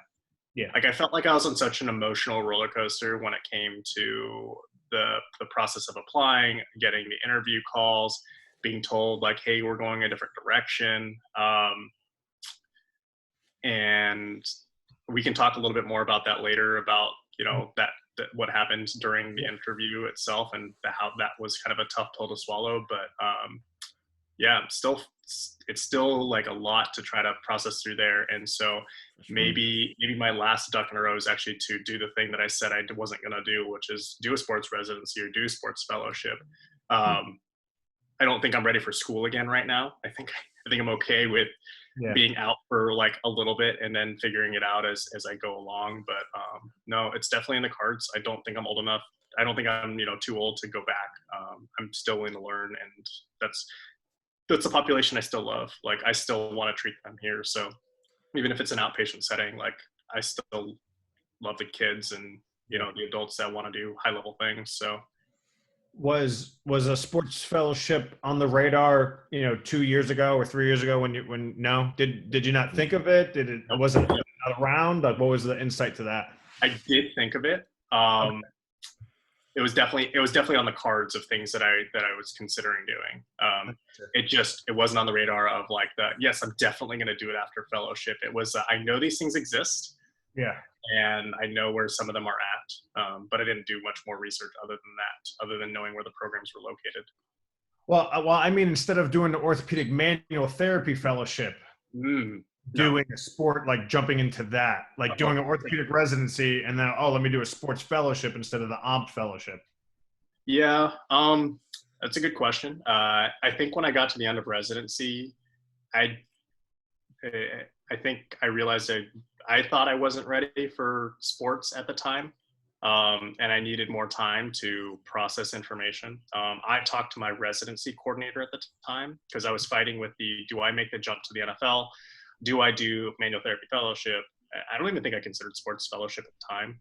Yeah. Like I felt like I was on such an emotional roller coaster when it came to the process of applying, getting the interview calls, being told like, hey, we're going a different direction. And we can talk a little bit more about that later about, that what happened during the interview itself and how that was kind of a tough pill to swallow. But yeah, it's still like a lot to try to process through there. And so maybe my last duck in a row is actually to do the thing that I said I wasn't going to do, which is do a sports residency or do a sports fellowship. I don't think I'm ready for school again right now. I think I'm okay with being out for like a little bit and then figuring it out as I go along. But no, it's definitely in the cards. I don't think I'm old enough. I don't think I'm too old to go back. I'm still willing to learn, and that's a population I still love. Like I still want to treat them here. So even if it's an outpatient setting, like I still love the kids and the adults that want to do high level things. So. Was a sports fellowship on the radar, 2 years ago or 3 years ago no? Did you not think of it? Wasn't not around? Like, what was the insight to that? I did think of it. Okay. It was definitely on the cards of things that I was considering doing. It wasn't on the radar of like yes, I'm definitely going to do it after fellowship. It was, I know these things exist. Yeah. And I know where some of them are at, but I didn't do much more research other than knowing where the programs were located. Well, I mean, instead of doing the orthopedic manual therapy fellowship, doing a sport, like jumping into that, like doing an orthopedic residency, and then, let me do a sports fellowship instead of the OMPT fellowship. Yeah, that's a good question. I think when I got to the end of residency, I think I realized I thought I wasn't ready for sports at the time, and I needed more time to process information. I talked to my residency coordinator at the time because I was fighting with do I make the jump to the NFL? Do I do manual therapy fellowship? I don't even think I considered sports fellowship at the time.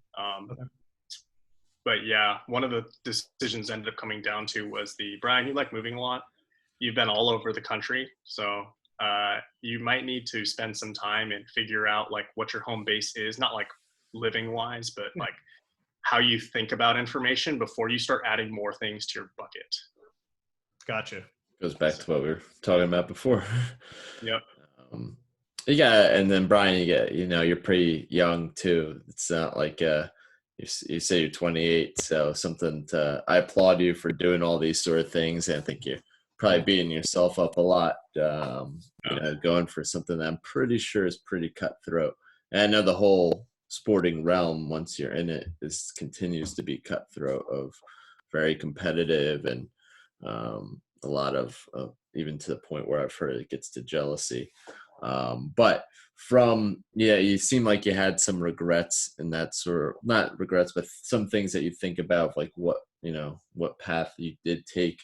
But yeah, one of the decisions ended up coming down to was Bryan, you like moving a lot. You've been all over the country. So you might need to spend some time and figure out like what your home base is, not like living wise, but like how you think about information before you start adding more things to your bucket. Gotcha. Goes back to what we were talking about before. Yep. And then Bryan, you're pretty young too. It's not like you say you're 28, so I applaud you for doing all these sort of things. And I think you're probably beating yourself up a lot, going for something that I'm pretty sure is pretty cutthroat. And I know the whole sporting realm, once you're in it, continues to be cutthroat, of very competitive, and a lot of even to the point where I've heard it gets to jealousy. But you seem like you had some regrets in that sort of, not regrets, but some things that you think about, like what path you did take.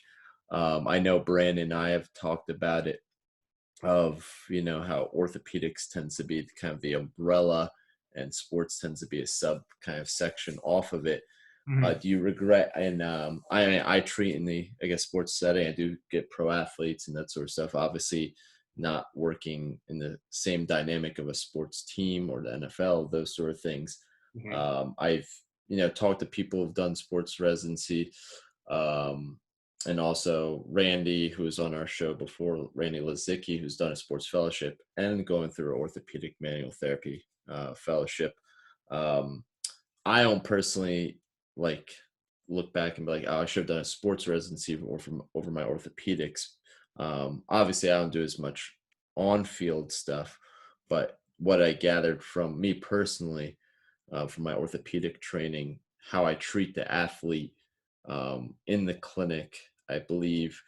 I know Brandon and I have talked about it, of how orthopedics tends to be kind of the umbrella, and sports tends to be a sub kind of section off of it. Do you regret? And I treat in the, I guess, sports setting, I do get pro athletes and that sort of stuff. Obviously, not working in the same dynamic of a sports team or the NFL, those sort of things. I've talked to people who've done sports residency, and also Randy, who was on our show before, Randy Lazicki, who's done a sports fellowship and going through an orthopedic manual therapy fellowship. I don't personally look back and be like, oh, I should have done a sports residency over my orthopedics. Obviously, I don't do as much on-field stuff, but what I gathered from me personally, from my orthopedic training, how I treat the athlete in the clinic, I believe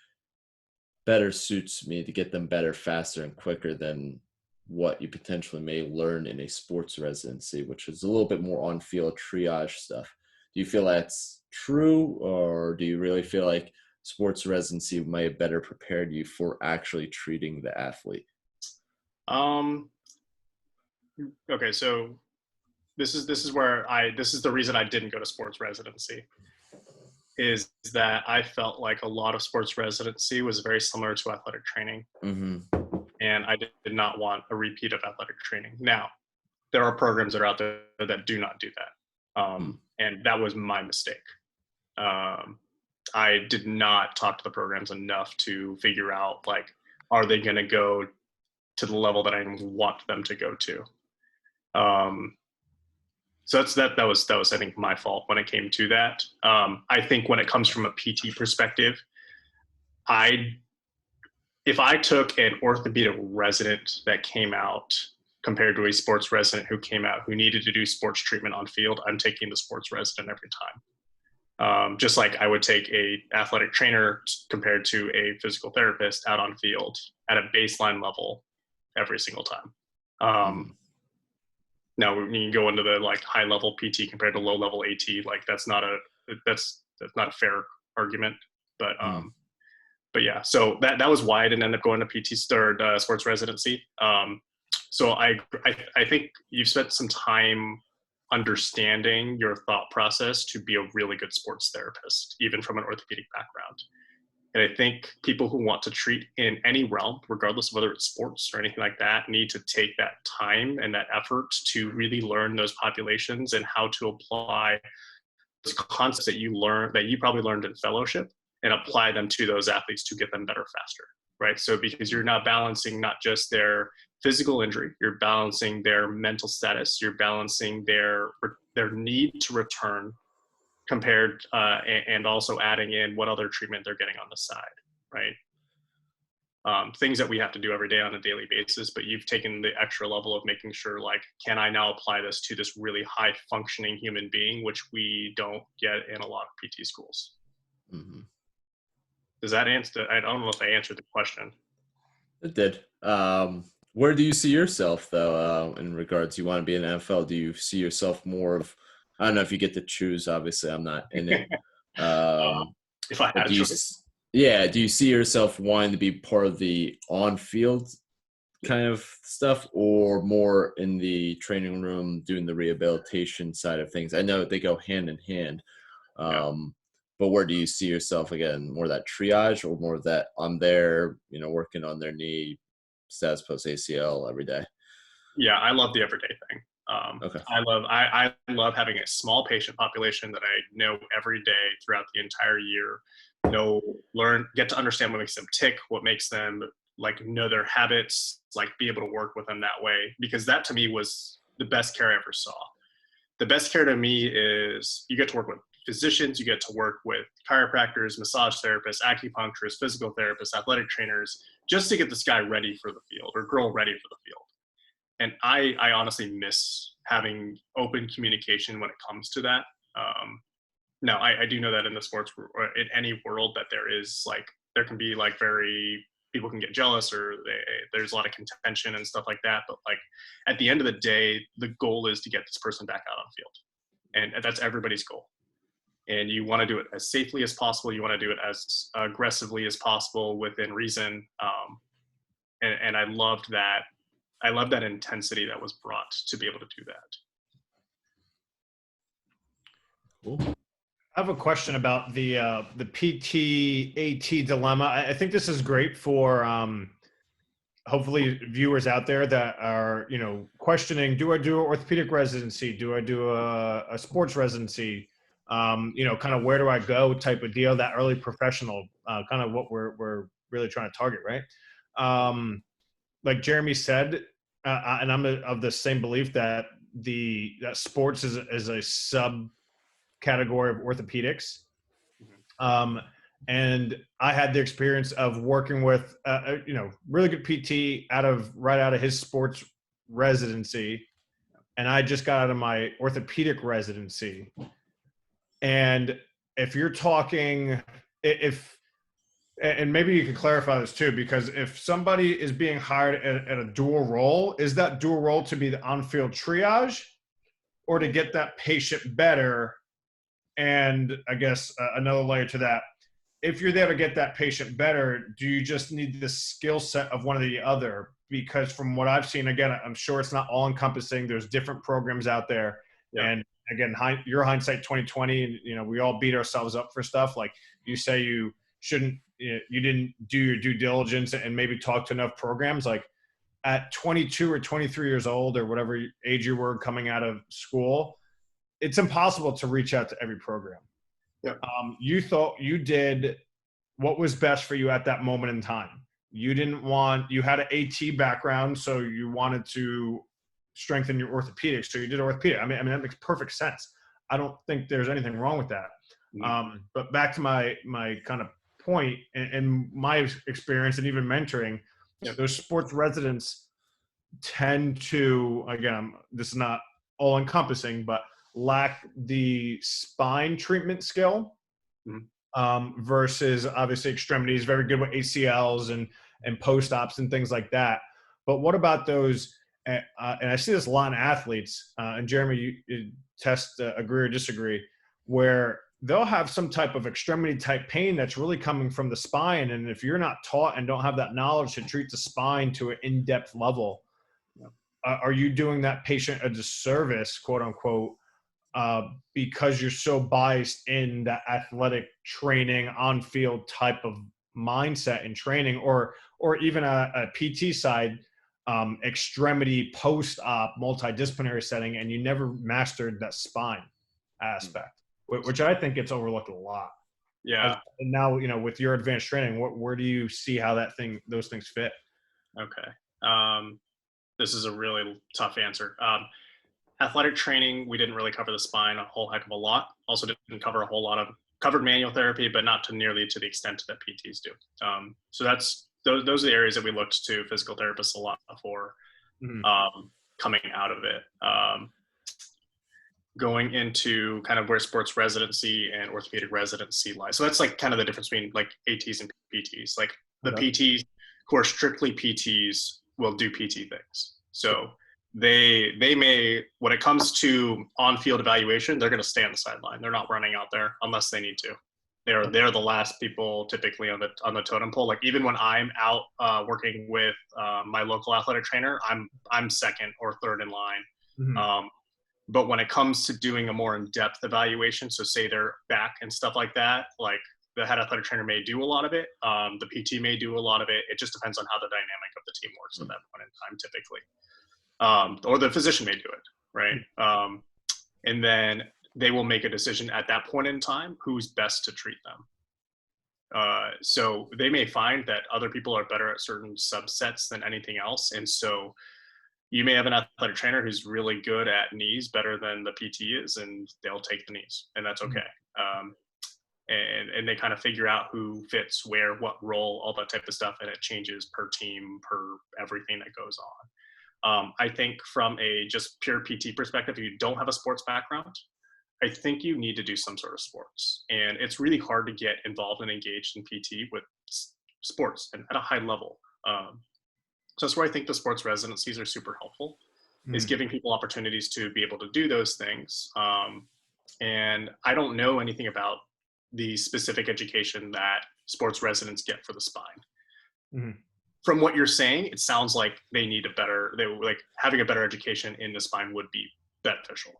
better suits me to get them better, faster, and quicker than what you potentially may learn in a sports residency, which is a little bit more on-field triage stuff. Do you feel that's true, or do you really feel like sports residency might have better prepared you for actually treating the athlete? Okay, so this is the reason I didn't go to sports residency, is that I felt like a lot of sports residency was very similar to athletic training. And I did not want a repeat of athletic training. Now, there are programs that are out there that do not do that. And that was my mistake. I did not talk to the programs enough to figure out, are they going to go to the level that I want them to go to? So that was I think my fault when it came to that. I think when it comes from a PT perspective, if I took an orthopedic resident that came out compared to a sports resident who came out who needed to do sports treatment on field, I'm taking the sports resident every time. Just like I would take a athletic trainer compared to a physical therapist out on field at a baseline level every single time. Now when you go into the high level PT compared to low level AT, that's not a fair argument. But yeah, so that was why I didn't end up going to PT or sports residency. So I think you've spent some time understanding your thought process to be a really good sports therapist, even from an orthopedic background. And I think people who want to treat in any realm, regardless of whether it's sports or anything like that, need to take that time and that effort to really learn those populations and how to apply those concepts that you probably learned in fellowship, and apply them to those athletes to get them better faster, right? So because you're not balancing not just their physical injury, you're balancing their mental status, you're balancing their need to return compared, and also adding in what other treatment they're getting on the side, right? Things that we have to do every day on a daily basis, but you've taken the extra level of making sure, can I now apply this to this really high functioning human being, which we don't get in a lot of PT schools. Does that answer? I don't know if I answered the question. It did. Where do you see yourself, though, in regards, you want to be in the NFL? Do you see yourself more of, I don't know if you get to choose, obviously I'm not in it. If I had choice. Yeah, do you see yourself wanting to be part of the on-field kind of stuff, or more in the training room doing the rehabilitation side of things? I know they go hand in hand. But where do you see yourself, again, more that triage, or more that I'm there, working on their knee, status post ACL every day? Yeah, I love the everyday thing. Okay. I love having a small patient population that I know every day throughout the entire year. Get to understand what makes them tick, what makes them know their habits, be able to work with them that way. Because that to me was the best care I ever saw. the best care to me is you get to work with physicians, you get to work with chiropractors, massage therapists, acupuncturists, physical therapists, athletic trainers, just to get this guy ready for the field or girl ready for the field. And I honestly miss having open communication when it comes to that. Now, I do know that in the sports or in any world that there can be like people can get jealous or there's a lot of contention and stuff like that. But like at the end of the day, the goal is to get this person back out on the field. And that's everybody's goal. And you want to do it as safely as possible. You want to do it as aggressively as possible within reason. And I loved that. I love that intensity that was brought to be able to do that. Cool. I have a question about the PT AT dilemma. I think this is great for hopefully viewers out there that are, you know, questioning, do I do an orthopedic residency? Do I do a sports residency? You know, kind of where do I go type of deal, that early professional, kind of what we're really trying to target, right? Like Jeremy said, and I'm of the same belief that that sports is a subcategory of orthopedics. And I had the experience of working with, you know, really good PT right out of his sports residency. And I just got out of my orthopedic residency. And if you're talking, and maybe you can clarify this too, because if somebody is being hired at a dual role, is that dual role to be the on-field triage or to get that patient better? And I guess another layer to that, if you're there to get that patient better, do you just need the skill set of one or the other? Because from what I've seen, again, I'm sure it's not all encompassing. There's different programs out there. Yeah. And again, your hindsight 2020, and you know, we all beat ourselves up for stuff. Like you say, you didn't do your due diligence and maybe talk to enough programs. Like at 22 or 23 years old or whatever age you were coming out of school, it's impossible to reach out to every program. Yeah. You thought you did what was best for you at that moment in time. You had an AT background, so you wanted to strengthen your orthopedics. So you did orthopedic. I mean, that makes perfect sense. I don't think there's anything wrong with that. Mm-hmm. But back to my kind of point and my experience and even mentoring, you know, those sports residents tend to, again, this is not all encompassing, but lack the spine treatment skill. Mm-hmm. Versus obviously extremities, very good with ACLs and post-ops and things like that. But what about those, and I see this a lot in athletes, and Jeremy, you agree or disagree, where they'll have some type of extremity type pain that's really coming from the spine. And if you're not taught and don't have that knowledge to treat the spine to an in-depth level, are you doing that patient a disservice, quote unquote, because you're so biased in that athletic training on-field type of mindset and training, or even a PT side, extremity post-op multidisciplinary setting, and you never mastered that spine aspect, which I think gets overlooked a lot. Yeah. And now, you know, with your advanced training, where do you see how those things fit? Okay. This is a really tough answer. Athletic training, we didn't really cover the spine a whole heck of a lot. Also didn't cover a whole lot of covered manual therapy, but not nearly to the extent that PTs do. So those are the areas that we looked to physical therapists a lot for, coming out of it. Going into kind of where sports residency and orthopedic residency lies. So that's like kind of the difference between like ATs and PTs. Like the PTs who are strictly PTs will do PT things. So they may, when it comes to on-field evaluation, they're going to stay on the sideline. They're not running out there unless they need to. They're the last people typically on the totem pole. Like even when I'm out working with my local athletic trainer, I'm second or third in line. Mm-hmm. But when it comes to doing a more in-depth evaluation, so say their back and stuff like that, like the head athletic trainer may do a lot of it. The PT may do a lot of it. It just depends on how the dynamic of the team works at that point in time, typically. Or the physician may do it, right? And then they will make a decision at that point in time who's best to treat them. So they may find that other people are better at certain subsets than anything else. And so you may have an athletic trainer who's really good at knees, better than the PT is, and they'll take the knees, and that's okay. And they kind of figure out who fits where, what role, all that type of stuff, and it changes per team, per everything that goes on. I think from a just pure PT perspective, if you don't have a sports background, I think you need to do some sort of sports. And it's really hard to get involved and engaged in PT with sports and at a high level. So that's where I think the sports residencies are super helpful, is giving people opportunities to be able to do those things. And I don't know anything about the specific education that sports residents get for the spine. From what you're saying, it sounds like they need like having a better education in the spine would be beneficial.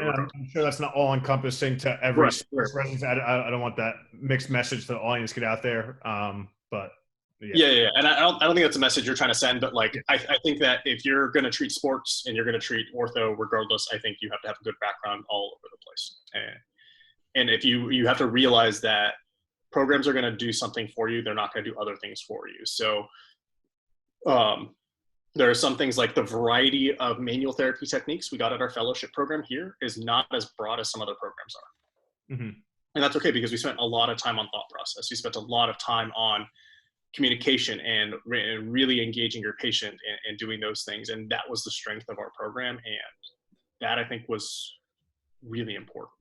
I'm sure that's not all encompassing to every sports residency. I don't want that mixed message to the audience get out there. But yeah. And I don't think that's a message you're trying to send, but like, I think that if you're going to treat sports and you're going to treat ortho regardless, I think you have to have a good background all over the place. And if you have to realize that programs are going to do something for you, they're not going to do other things for you. So there are some things like the variety of manual therapy techniques we got at our fellowship program here is not as broad as some other programs are. And that's okay, because we spent a lot of time on thought process. We spent a lot of time on communication and really engaging your patient and doing those things. And that was the strength of our program. And that, I think, was really important.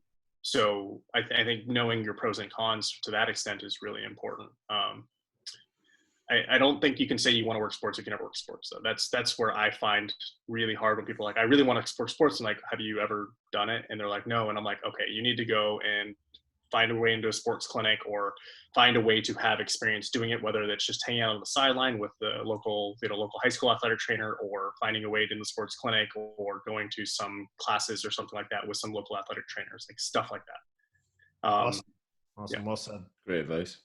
So I think knowing your pros and cons to that extent is really important. I don't think you can say you want to work sports if you never work sports, though. That's where I find really hard when people are like, I really want to explore sports. And like, have you ever done it? And they're like, no. And I'm like, okay, you need to go and find a way into a sports clinic, or find a way to have experience doing it, whether that's just hanging out on the sideline with the local high school athletic trainer, or finding a way in the sports clinic, or going to some classes or something like that with some local athletic trainers, like stuff like that. Awesome. Yeah. Well said. Great advice.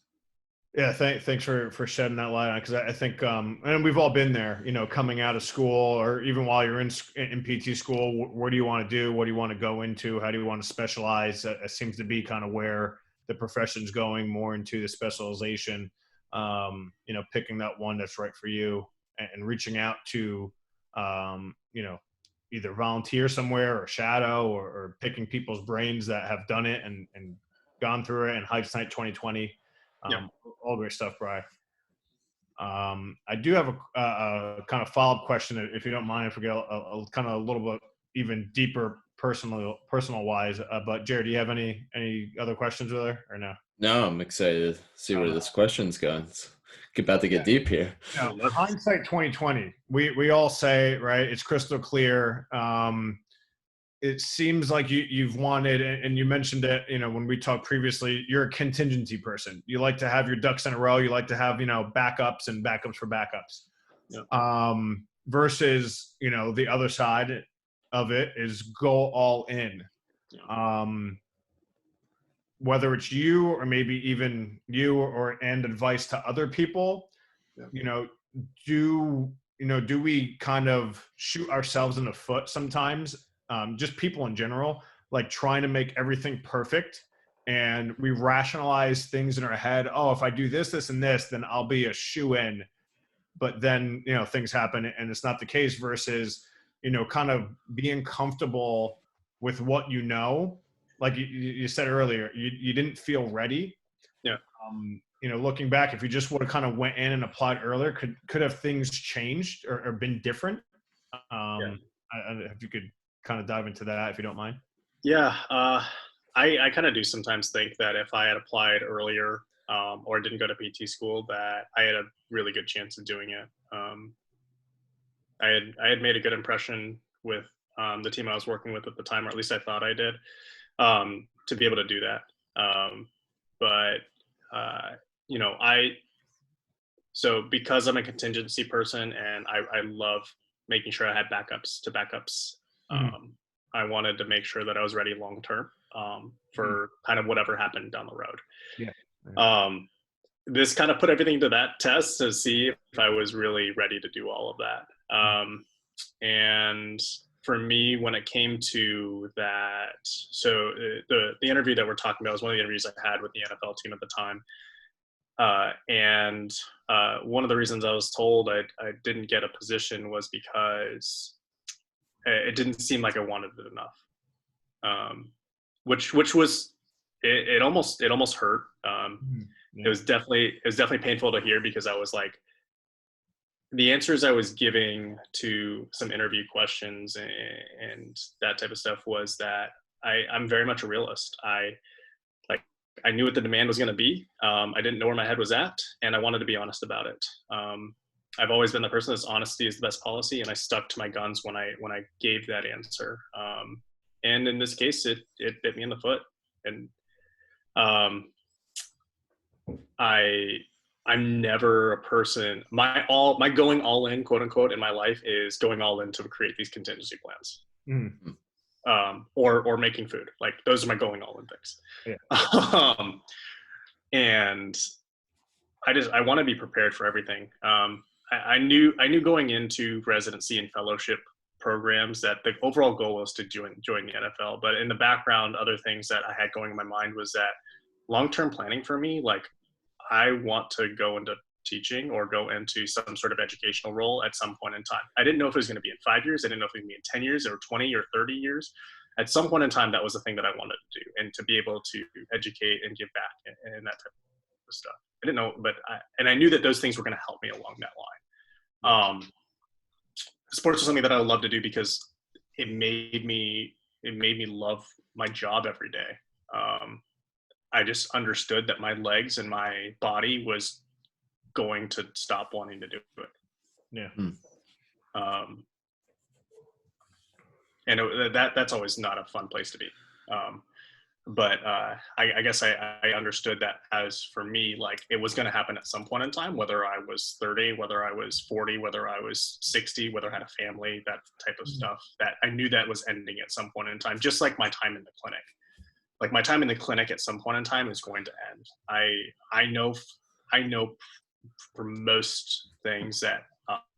Yeah, thanks for shedding that light on, because I think, and we've all been there, coming out of school, or even while you're in PT school, where do you want to do? What do you want to go into? How do you want to specialize? It seems to be kind of where the profession's going, more into the specialization, picking that one that's right for you, and reaching out to, either volunteer somewhere or shadow, or picking people's brains that have done it and gone through it, and Hindsight 2020. All great stuff, Bryan. I do have a kind of follow-up question, if you don't mind, if we get a kind of a little bit even deeper personal wise. But Jared, do you have any other questions or no? No, I'm excited to see where this question's going. It's about to get deep here. Hindsight 2020. We all say, right? It's crystal clear. It seems like you've wanted, and you mentioned it, when we talked previously, you're a contingency person. You like to have your ducks in a row. You like to have, backups and backups for backups. Yeah. Versus, the other side of it is go all in. Yeah. Whether it's you, or maybe even you, and advice to other people, yeah. Do we kind of shoot ourselves in the foot sometimes? Just people in general, like trying to make everything perfect, and we rationalize things in our head. Oh, if I do this, this, and this, then I'll be a shoo-in. But then, things happen and it's not the case, versus, kind of being comfortable with what like you said earlier, you didn't feel ready. Yeah. Looking back, if you just would have kind of went in and applied earlier, could have things changed or been different? If you could kind of dive into that, if you don't mind. Yeah, I kind of do sometimes think that if I had applied earlier, or didn't go to PT school, that I had a really good chance of doing it. I had made a good impression with the team I was working with at the time, or at least I thought I did, to be able to do that. So because I'm a contingency person, and I love making sure I had backups to backups, I wanted to make sure that I was ready long term, for kind of whatever happened down the road. Yeah. This kind of put everything to that test to see if I was really ready to do all of that. And for me, when it came to that, so the interview that we're talking about was one of the interviews I had with the NFL team at the time. And one of the reasons I was told I didn't get a position was because it didn't seem like I wanted it enough. Which was it almost hurt. It was definitely painful to hear, because I was like, the answers I was giving to some interview questions and that type of stuff was that I'm very much a realist. I knew what the demand was going to be. I didn't know where my head was at, and I wanted to be honest about it. I've always been the person that's honesty is the best policy, and I stuck to my guns when I gave that answer. And in this case, it bit me in the foot. And I'm never a person. My going all in, quote unquote, in my life is going all in to create these contingency plans. Mm-hmm. Or making food. Like, those are my going all in things. Yeah. And I want to be prepared for everything. I knew going into residency and fellowship programs that the overall goal was to join the NFL. But in the background, other things that I had going in my mind was that long-term planning for me, like, I want to go into teaching or go into some sort of educational role at some point in time. I didn't know if it was going to be in 5 years. I didn't know if it was going to be in 10 years or 20 or 30 years. At some point in time, that was the thing that I wanted to do, and to be able to educate and give back and that type of stuff. I didn't know, but I knew that those things were going to help me along that line. Sports was something that I love to do because it made me love my job every day. I just understood that my legs and my body was going to stop wanting to do it. Yeah. And that's always not a fun place to be. But I guess I understood that as for me, like, it was going to happen at some point in time, whether I was 30, whether I was 40, whether I was 60, whether I had a family, that type of stuff, that I knew that was ending at some point in time, just like my time in the clinic. Like, my time in the clinic at some point in time is going to end. I know for most things that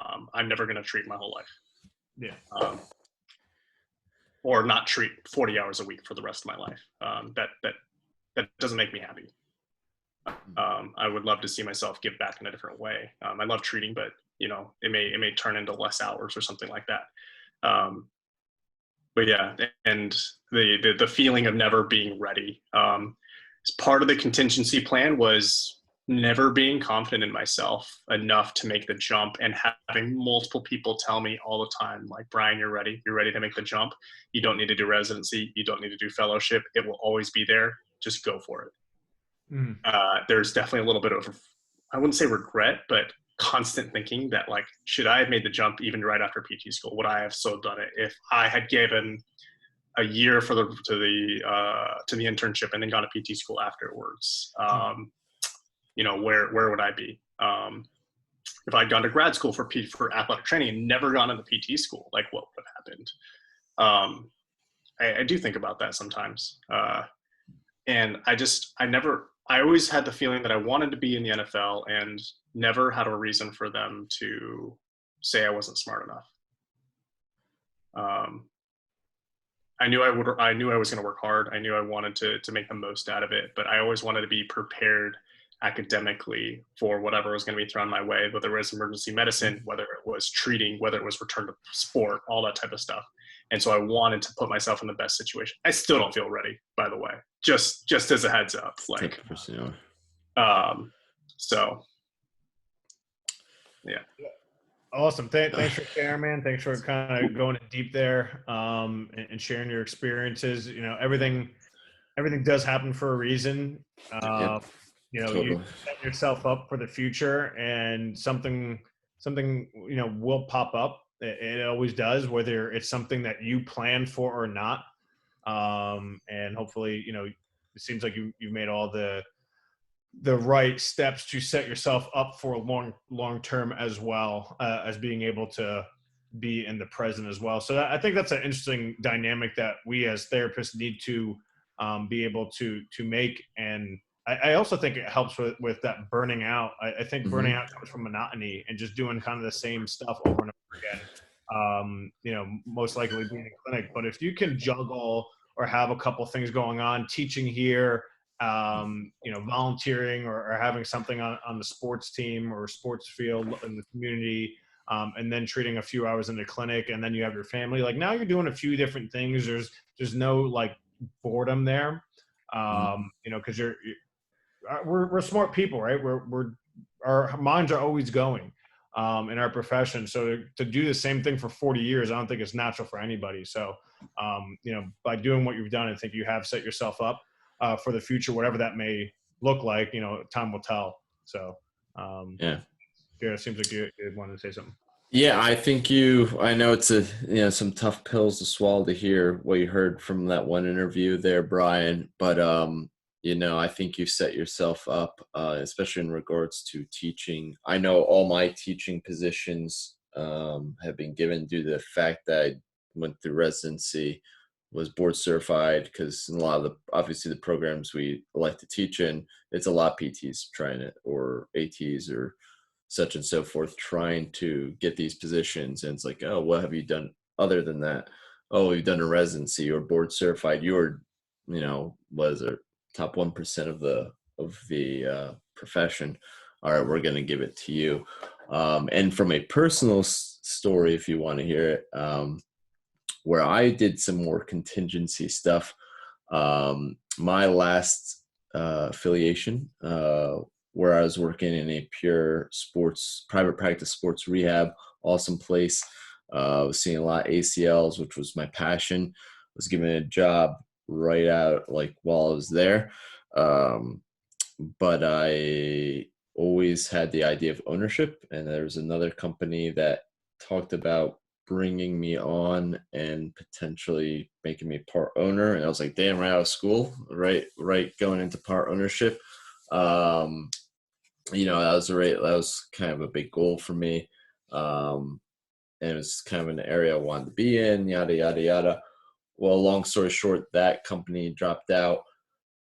I'm never going to treat my whole life. Yeah. Or not treat 40 hours a week for the rest of my life. That doesn't make me happy. I would love to see myself give back in a different way. I love treating, but it may turn into less hours or something like that. But yeah, and the feeling of never being ready. As part of the contingency plan was never being confident in myself enough to make the jump, and having multiple people tell me all the time, like, Bryan, you're ready to make the jump. You don't need to do residency. You don't need to do fellowship. It will always be there. Just go for it. There's definitely a little bit of, I wouldn't say regret, but constant thinking that, like, should I have made the jump even right after PT school? Would I have so done it if I had given a year to the internship and then gone to PT school afterwards? Where would I be? If I'd gone to grad school for athletic training and never gone into PT school, like, what would have happened? I do think about that sometimes. And I always had the feeling that I wanted to be in the NFL, and never had a reason for them to say I wasn't smart enough. I knew I was going to work hard. I knew I wanted to make the most out of it, but I always wanted to be prepared academically for whatever was going to be thrown my way, whether it was emergency medicine, whether it was treating, whether it was return to sport, all that type of stuff. And so I wanted to put myself in the best situation. I still don't feel ready, by the way, just as a heads up. Like, so yeah. Awesome. Thanks for sharing, man. Thanks for kind of going deep there, and sharing your experiences. Everything does happen for a reason. Totally. You set yourself up for the future, and something will pop up. It always does, whether it's something that you planned for or not. And hopefully, it seems like you've made all the right steps to set yourself up for long term, as well as being able to be in the present as well. So I think that's an interesting dynamic that we as therapists need to be able to make. And I also think it helps with that burning out. I think burning out comes from monotony and just doing kind of the same stuff over and over again. Most likely being in clinic, but if you can juggle or have a couple things going on, teaching here, volunteering or having something on the sports team or sports field in the community, and then treating a few hours in the clinic, and then you have your family. Like now you're doing a few different things. There's no like boredom there, you know, because we're smart people, right? Our minds are always going in our profession. So to do the same thing for 40 years, I don't think it's natural for anybody. So, you know, by doing what you've done, I think you have set yourself up for the future, whatever that may look like. You know, time will tell. So, Yeah. it seems like you wanted to say something. Yeah, I know it's some tough pills to swallow to hear what you heard from that one interview there, Bryan, but you know, I think you set yourself up, especially in regards to teaching. I know all my teaching positions have been given due to the fact that I went through residency, was board certified, because a lot of obviously the programs we like to teach in, it's a lot of PTs trying it, or ATs, or such and so forth, trying to get these positions. And it's like, oh, what have you done other than that? Oh, you've done a residency or board certified. You're, you know, was it top 1% of the profession. All right, we're going to give it to you. And from a personal story, if you want to hear it, where I did some more contingency stuff, my last affiliation, where I was working in a pure private practice sports rehab, awesome place. I was seeing a lot of ACLs, which was my passion. I was given a job right out, like while I was there. But I always had the idea of ownership, and there was another company that talked about bringing me on and potentially making me part owner. And I was like, damn, right out of school, right, going into part ownership. You know, that was kind of a big goal for me. And it was kind of an area I wanted to be in, yada, yada, yada. Well, long story short, that company dropped out.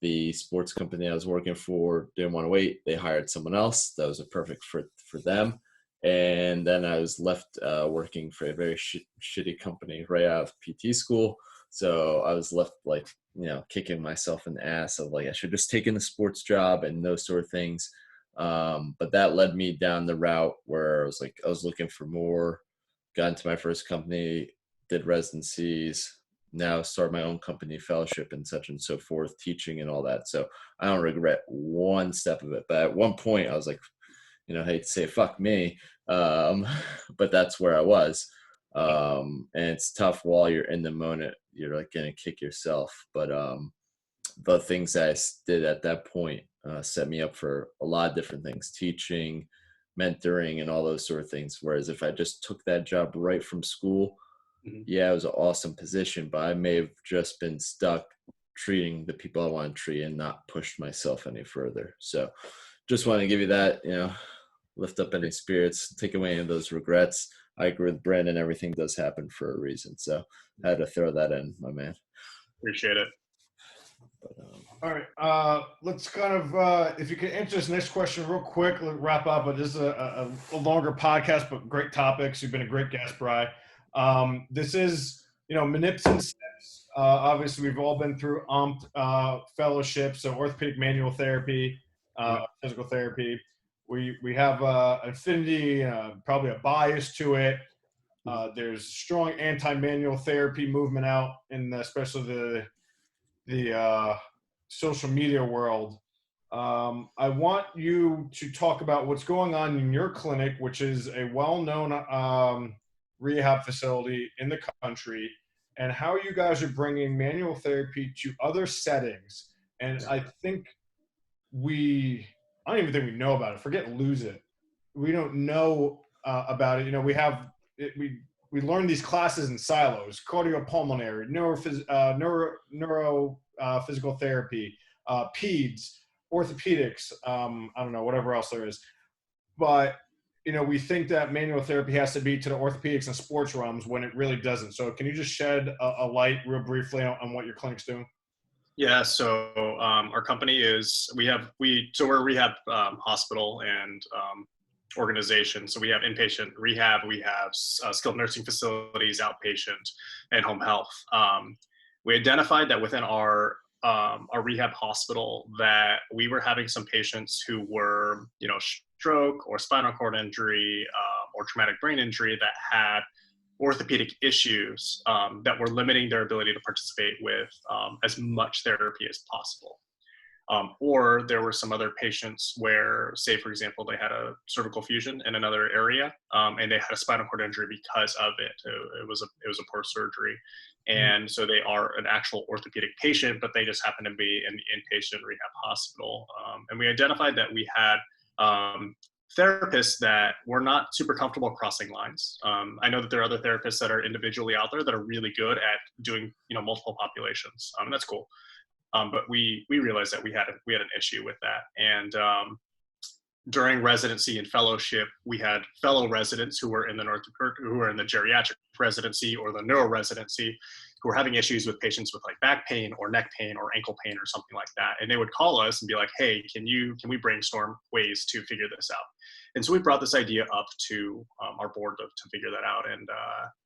The sports company I was working for didn't want to wait. They hired someone else. That was a perfect fit for them. And then I was left working for a very shitty company right out of PT school. So I was left, like, you know, kicking myself in the ass of like, I should just taken a sports job and those sort of things. But that led me down the route where I was like, I was looking for more, got into my first company, did residencies, now start my own company, fellowship, and such and so forth, teaching and all that. So I don't regret one step of it. But at one point I was like, you know, I hate to say fuck me, but that's where I was. And it's tough while you're in the moment, you're like going to kick yourself. But the things that I did at that point set me up for a lot of different things, teaching, mentoring, and all those sort of things. Whereas if I just took that job right from school, yeah, it was an awesome position, but I may have just been stuck treating the people I want to treat and not pushed myself any further. So just want to give you that, you know, lift up any spirits, take away any of those regrets. I agree with Brandon. Everything does happen for a reason. So I had to throw that in, my man. Appreciate it. But, all right. Let's kind of, if you can answer this next question real quick, we'll wrap up. But this is a longer podcast, but great topics. You've been a great guest, Bryan. This is, you know, MNIPS and SNPs. Obviously, we've all been through OMPT fellowship, so orthopedic manual therapy, physical therapy. We have an affinity, probably a bias to it. There's strong anti-manual therapy movement out in especially the social media world. I want you to talk about what's going on in your clinic, which is a well-known rehab facility in the country, and how you guys are bringing manual therapy to other settings. And I think I don't even think we know about it. Forget lose it. We don't know about it. You know, we learn these classes in silos: cardiopulmonary, neuro physical therapy, peds, orthopedics. I don't know, whatever else there is. But you know, we think that manual therapy has to be to the orthopedics and sports realms when it really doesn't. So can you just shed a light real briefly on what your clinic's doing? Yeah, so our company is, we're a rehab hospital and organization. So we have inpatient rehab, we have skilled nursing facilities, outpatient, and home health. We identified that within our rehab hospital that we were having some patients who were, you know, stroke or spinal cord injury or traumatic brain injury that had orthopedic issues that were limiting their ability to participate with as much therapy as possible. Or there were some other patients where, say, for example, they had a cervical fusion in another area, and they had a spinal cord injury because of it. It was a poor surgery. And so they are an actual orthopedic patient, but they just happen to be in the inpatient rehab hospital. And we identified that we had therapists that were not super comfortable crossing lines. I know that there are other therapists that are individually out there that are really good at doing, multiple populations. And that's cool. But we realized that we had an issue with that. And during residency and fellowship, we had fellow residents who were in the geriatric residency or the neuro residency who were having issues with patients with like back pain or neck pain or ankle pain or something like that. And they would call us and be like, hey, can we brainstorm ways to figure this out? And so we brought this idea up to our board to figure that out. And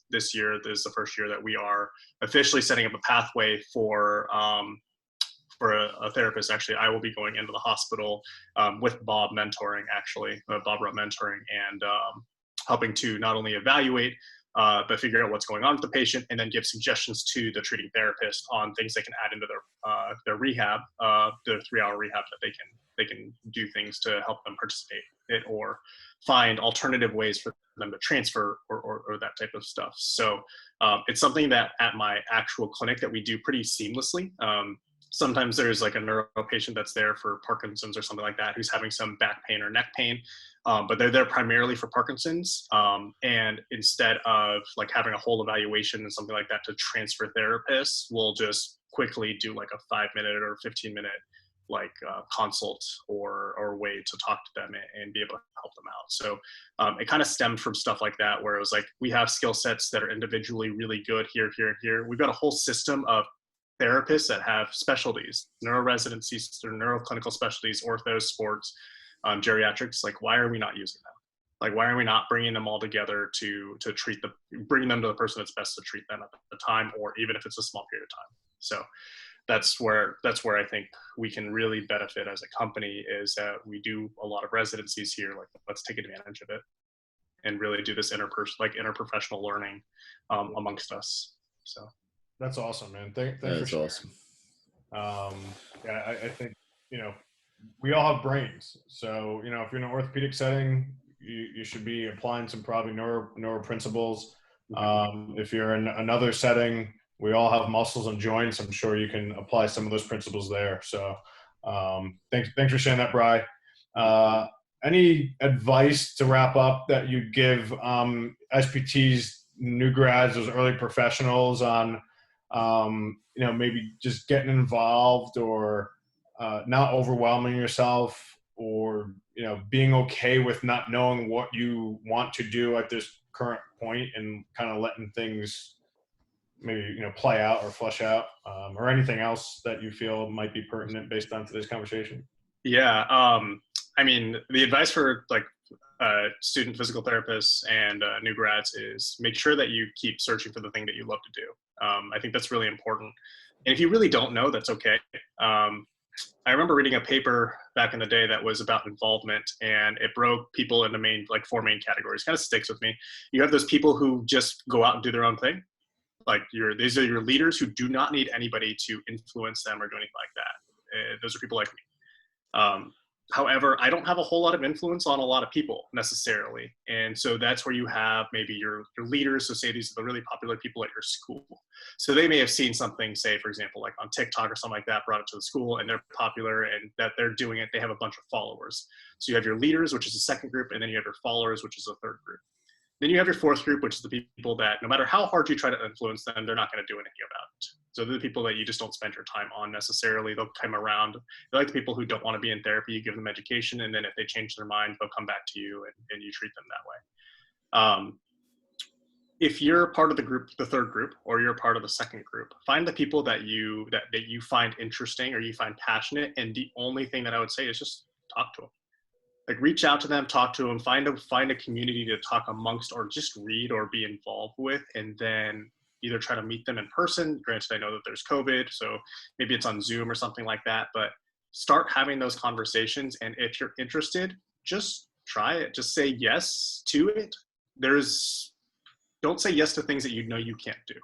this year, this is the first year that we are officially setting up a pathway for a therapist. Actually, I will be going into the hospital with Bob mentoring, Bob Rupp mentoring, and helping to not only evaluate, but figure out what's going on with the patient, and then give suggestions to the treating therapist on things they can add into their rehab, their 3-hour rehab, that they can do things to help them participate in it, or find alternative ways for them to transfer or that type of stuff. So it's something that at my actual clinic that we do pretty seamlessly. Sometimes there's like a neuro patient that's there for Parkinson's or something like that, who's having some back pain or neck pain, but they're there primarily for Parkinson's. And instead of like having a whole evaluation and something like that to transfer therapists, we'll just quickly do like a 5-minute or 15-minute like consult or way to talk to them and be able to help them out. So it kind of stemmed from stuff like that, where it was like, we have skill sets that are individually really good here, here, and here. We've got a whole system of therapists that have specialties, neuro residencies, or neuroclinical specialties, ortho, sports, geriatrics. Like, why are we not using them? Like, why are we not bringing them all together to bring them to the person that's best to treat them at the time, or even if it's a small period of time? So that's where I think we can really benefit as a company, is that we do a lot of residencies here. Like, let's take advantage of it and really do this interprofessional learning amongst us. So. That's awesome, man. Thanks for sharing. Awesome. I think, we all have brains. So, if you're in an orthopedic setting, you should be applying some probably neuro principles. If you're in another setting, we all have muscles and joints. I'm sure you can apply some of those principles there. So thanks for sharing that, Bri. Any advice to wrap up that you give SPT's new grads, those early professionals, on maybe just getting involved, or not overwhelming yourself, or, being okay with not knowing what you want to do at this current point, and kind of letting things maybe, play out or flush out, or anything else that you feel might be pertinent based on today's conversation? Yeah. I mean, the advice for like student physical therapists and new grads is make sure that you keep searching for the thing that you love to do. I think that's really important. And if you really don't know, that's okay. I remember reading a paper back in the day that was about involvement, and it broke people into 4 main categories. Kind of sticks with me. You have those people who just go out and do their own thing. Like these are your leaders who do not need anybody to influence them or do anything like that. Those are people like me. However, I don't have a whole lot of influence on a lot of people necessarily. And so that's where you have maybe your leaders. So say these are the really popular people at your school. So they may have seen something, say, for example, like on TikTok or something like that, brought it to the school, and they're popular, and that they're doing it. They have a bunch of followers. So you have your leaders, which is the second group, and then you have your followers, which is the third group. Then you have your fourth group, which is the people that no matter how hard you try to influence them, they're not going to do anything about it. So they're the people that you just don't spend your time on necessarily. They'll come around. They're like the people who don't want to be in therapy. You give them education, and then if they change their mind, they'll come back to you, and you treat them that way. If you're part of the group, the third group, or you're part of the second group, find the people that you find interesting or you find passionate. And the only thing that I would say is just talk to them. Like, reach out to them, talk to them, find a community to talk amongst, or just read or be involved with, and then either try to meet them in person. Granted, I know that there's COVID, so maybe it's on Zoom or something like that, but start having those conversations. And if you're interested, just try it. Just say yes to it. don't say yes to things that you know you can't do.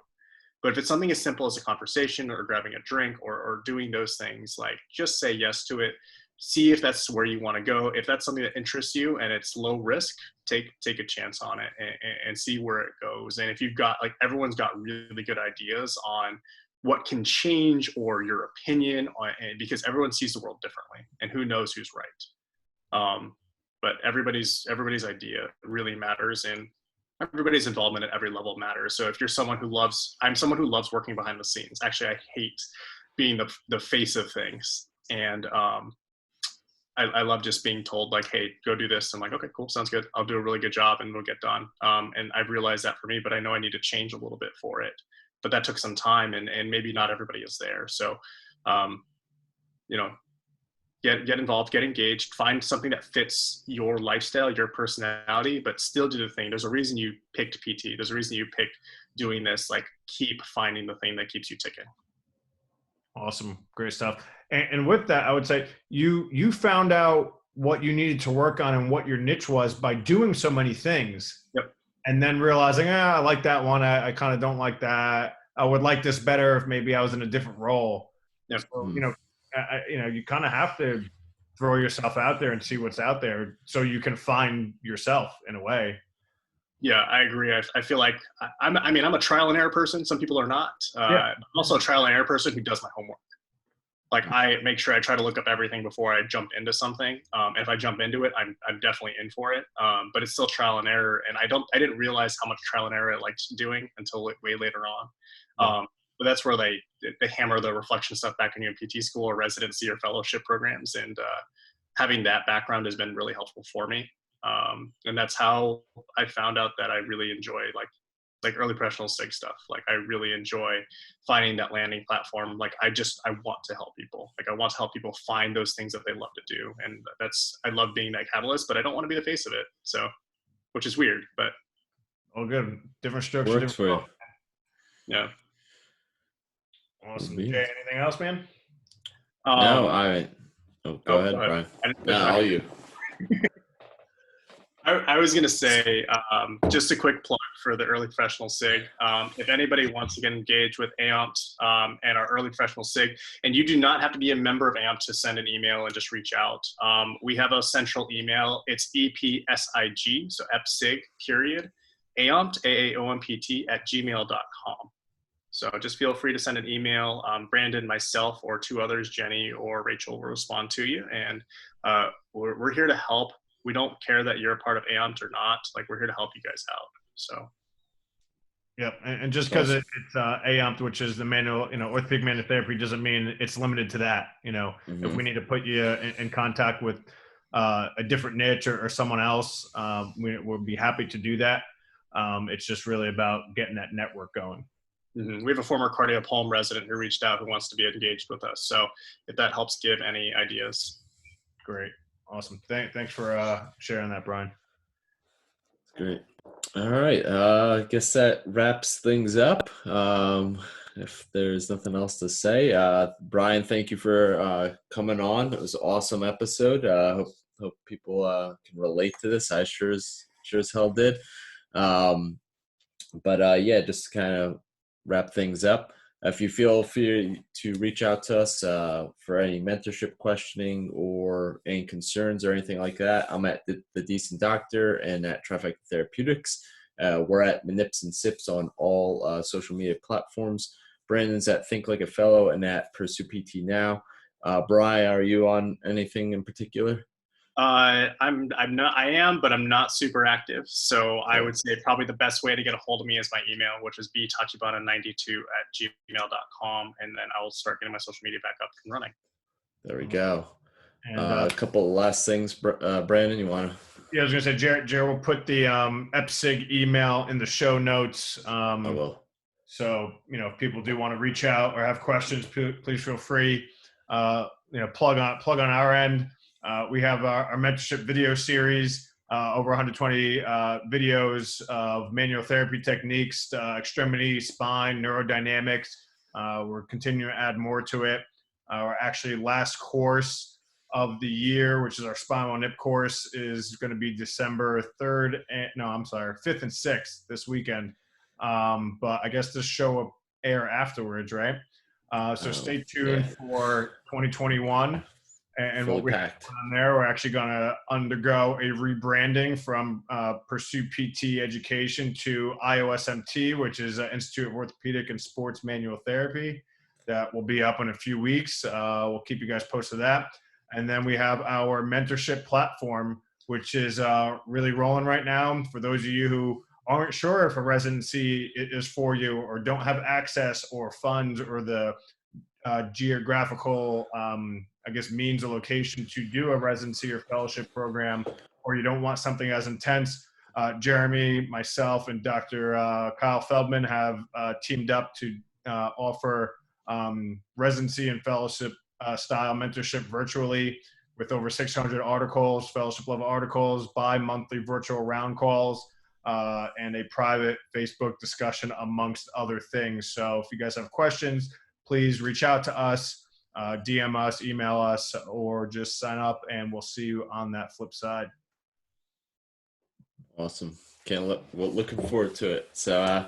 But if it's something as simple as a conversation or grabbing a drink or doing those things, like just say yes to it. See if that's where you want to go. If that's something that interests you and it's low risk, take a chance on it and see where it goes. And if you've got, like, everyone's got really good ideas on what can change or your opinion on, because everyone sees the world differently and who knows who's right. But everybody's idea really matters, and everybody's involvement at every level matters. So if you're someone who I'm someone who loves working behind the scenes. Actually, I hate being the face of things. And I love just being told, like, hey, go do this. I'm like, okay, cool, sounds good. I'll do a really good job and we'll get done. And I've realized that for me, but I know I need to change a little bit for it. But that took some time, and maybe not everybody is there. So, you know, get involved, get engaged, find something that fits your lifestyle, your personality, but still do the thing. There's a reason you picked PT. There's a reason you picked doing this. Like, keep finding the thing that keeps you ticking. Awesome. Great stuff. And with that, I would say you found out what you needed to work on and what your niche was by doing so many things. Yep. And then realizing, I like that one. I kind of don't like that. I would like this better if maybe I was in a different role. Yep. So, you kind of have to throw yourself out there and see what's out there so you can find yourself in a way. Yeah, I agree. I feel like I'm a trial and error person. Some people are not. I'm also a trial and error person who does my homework. Like, I make sure I try to look up everything before I jump into something. And if I jump into it, I'm definitely in for it. But it's still trial and error. And I didn't realize how much trial and error I liked doing until way later on. But that's where they hammer the reflection stuff back in your PT school or residency or fellowship programs. And having that background has been really helpful for me. And that's how I found out that I really enjoy like early professional SIG stuff. Like, I really enjoy finding that landing platform. Like, I want to help people. Like, I want to help people find those things that they love to do. And I love being that catalyst, but I don't want to be the face of it. So, which is weird, but. Oh, good. Different strokes. Works for you. Yeah. Awesome. Jay, anything else, man? No, go ahead, Brian. No, all you. I was going to say, just a quick plug for the early professional SIG. If anybody wants to get engaged with AOMPT and our early professional SIG, and you do not have to be a member of AOMPT to send an email and just reach out. We have a central email. It's EPSIG, so EPSIG, period, AOMPT, AAOMPT @gmail.com. So just feel free to send an email. Brandon, myself, or two others, Jenny or Rachel, will respond to you. And we're here to help. We don't care that you're a part of AOMPT or not. Like, we're here to help you guys out. So. Yep. And just because it's AOMPT, which is the manual, orthopedic manual therapy, doesn't mean it's limited to that. If we need to put you in contact with a different niche or someone else, we'll be happy to do that. It's just really about getting that network going. Mm-hmm. We have a former cardiopulm resident who reached out who wants to be engaged with us. So if that helps give any ideas. Great. Awesome. Thanks for sharing that, Brian. Great. All right. I guess that wraps things up. If there's nothing else to say, Brian, thank you for coming on. It was an awesome episode. Hope people can relate to this. I sure as hell did. Just kind of wrap things up. If you feel free to reach out to us for any mentorship questioning or any concerns or anything like that, I'm at the Decent Doctor and at Trifecta Therapeutics. We're at Nips and Sips on all social media platforms. Brandon's at Think Like a Fellow and at Pursue PT Now. Brian, are you on anything in particular? I'm not. I am, but I'm not super active. So I would say probably the best way to get a hold of me is my email, which is btachibana92@gmail.com, and then I will start getting my social media back up and running. There we go. And a couple of last things, Brandon. You want to? Yeah, I was gonna say, Jared will put the EPSIG email in the show notes. I will. So if people do want to reach out or have questions, please feel free. Plug on our end. We have our mentorship video series, over 120 videos of manual therapy techniques, extremity, spine, neurodynamics. We're continuing to add more to it. Our actually last course of the year, which is our spinal nip course, is going to be December 3rd. No, I'm sorry, 5th and 6th this weekend. But I guess this show will air afterwards, right? So stay tuned for 2021 and Fully what we have packed. on there. We're actually going to undergo a rebranding from Pursue PT Education to IOSMT, which is Institute of Orthopedic and Sports Manual Therapy. That will be up in a few weeks. We'll keep you guys posted of that. And then we have our mentorship platform, which is really rolling right now. For those of you who aren't sure if a residency is for you, or don't have access or funds or the geographical, I guess, means or location to do a residency or fellowship program, or you don't want something as intense, Jeremy, myself, and Dr. Kyle Feldman have teamed up to offer residency and fellowship style mentorship virtually, with over 600 articles, fellowship level articles, bi-monthly virtual round calls, and a private Facebook discussion, amongst other things. So if you guys have questions, please reach out to us, DM us, email us, or just sign up, and we'll see you on that flip side. Awesome. We're looking forward to it. So,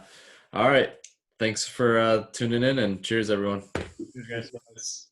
all right. Thanks for tuning in, and cheers, everyone. Cheers, guys.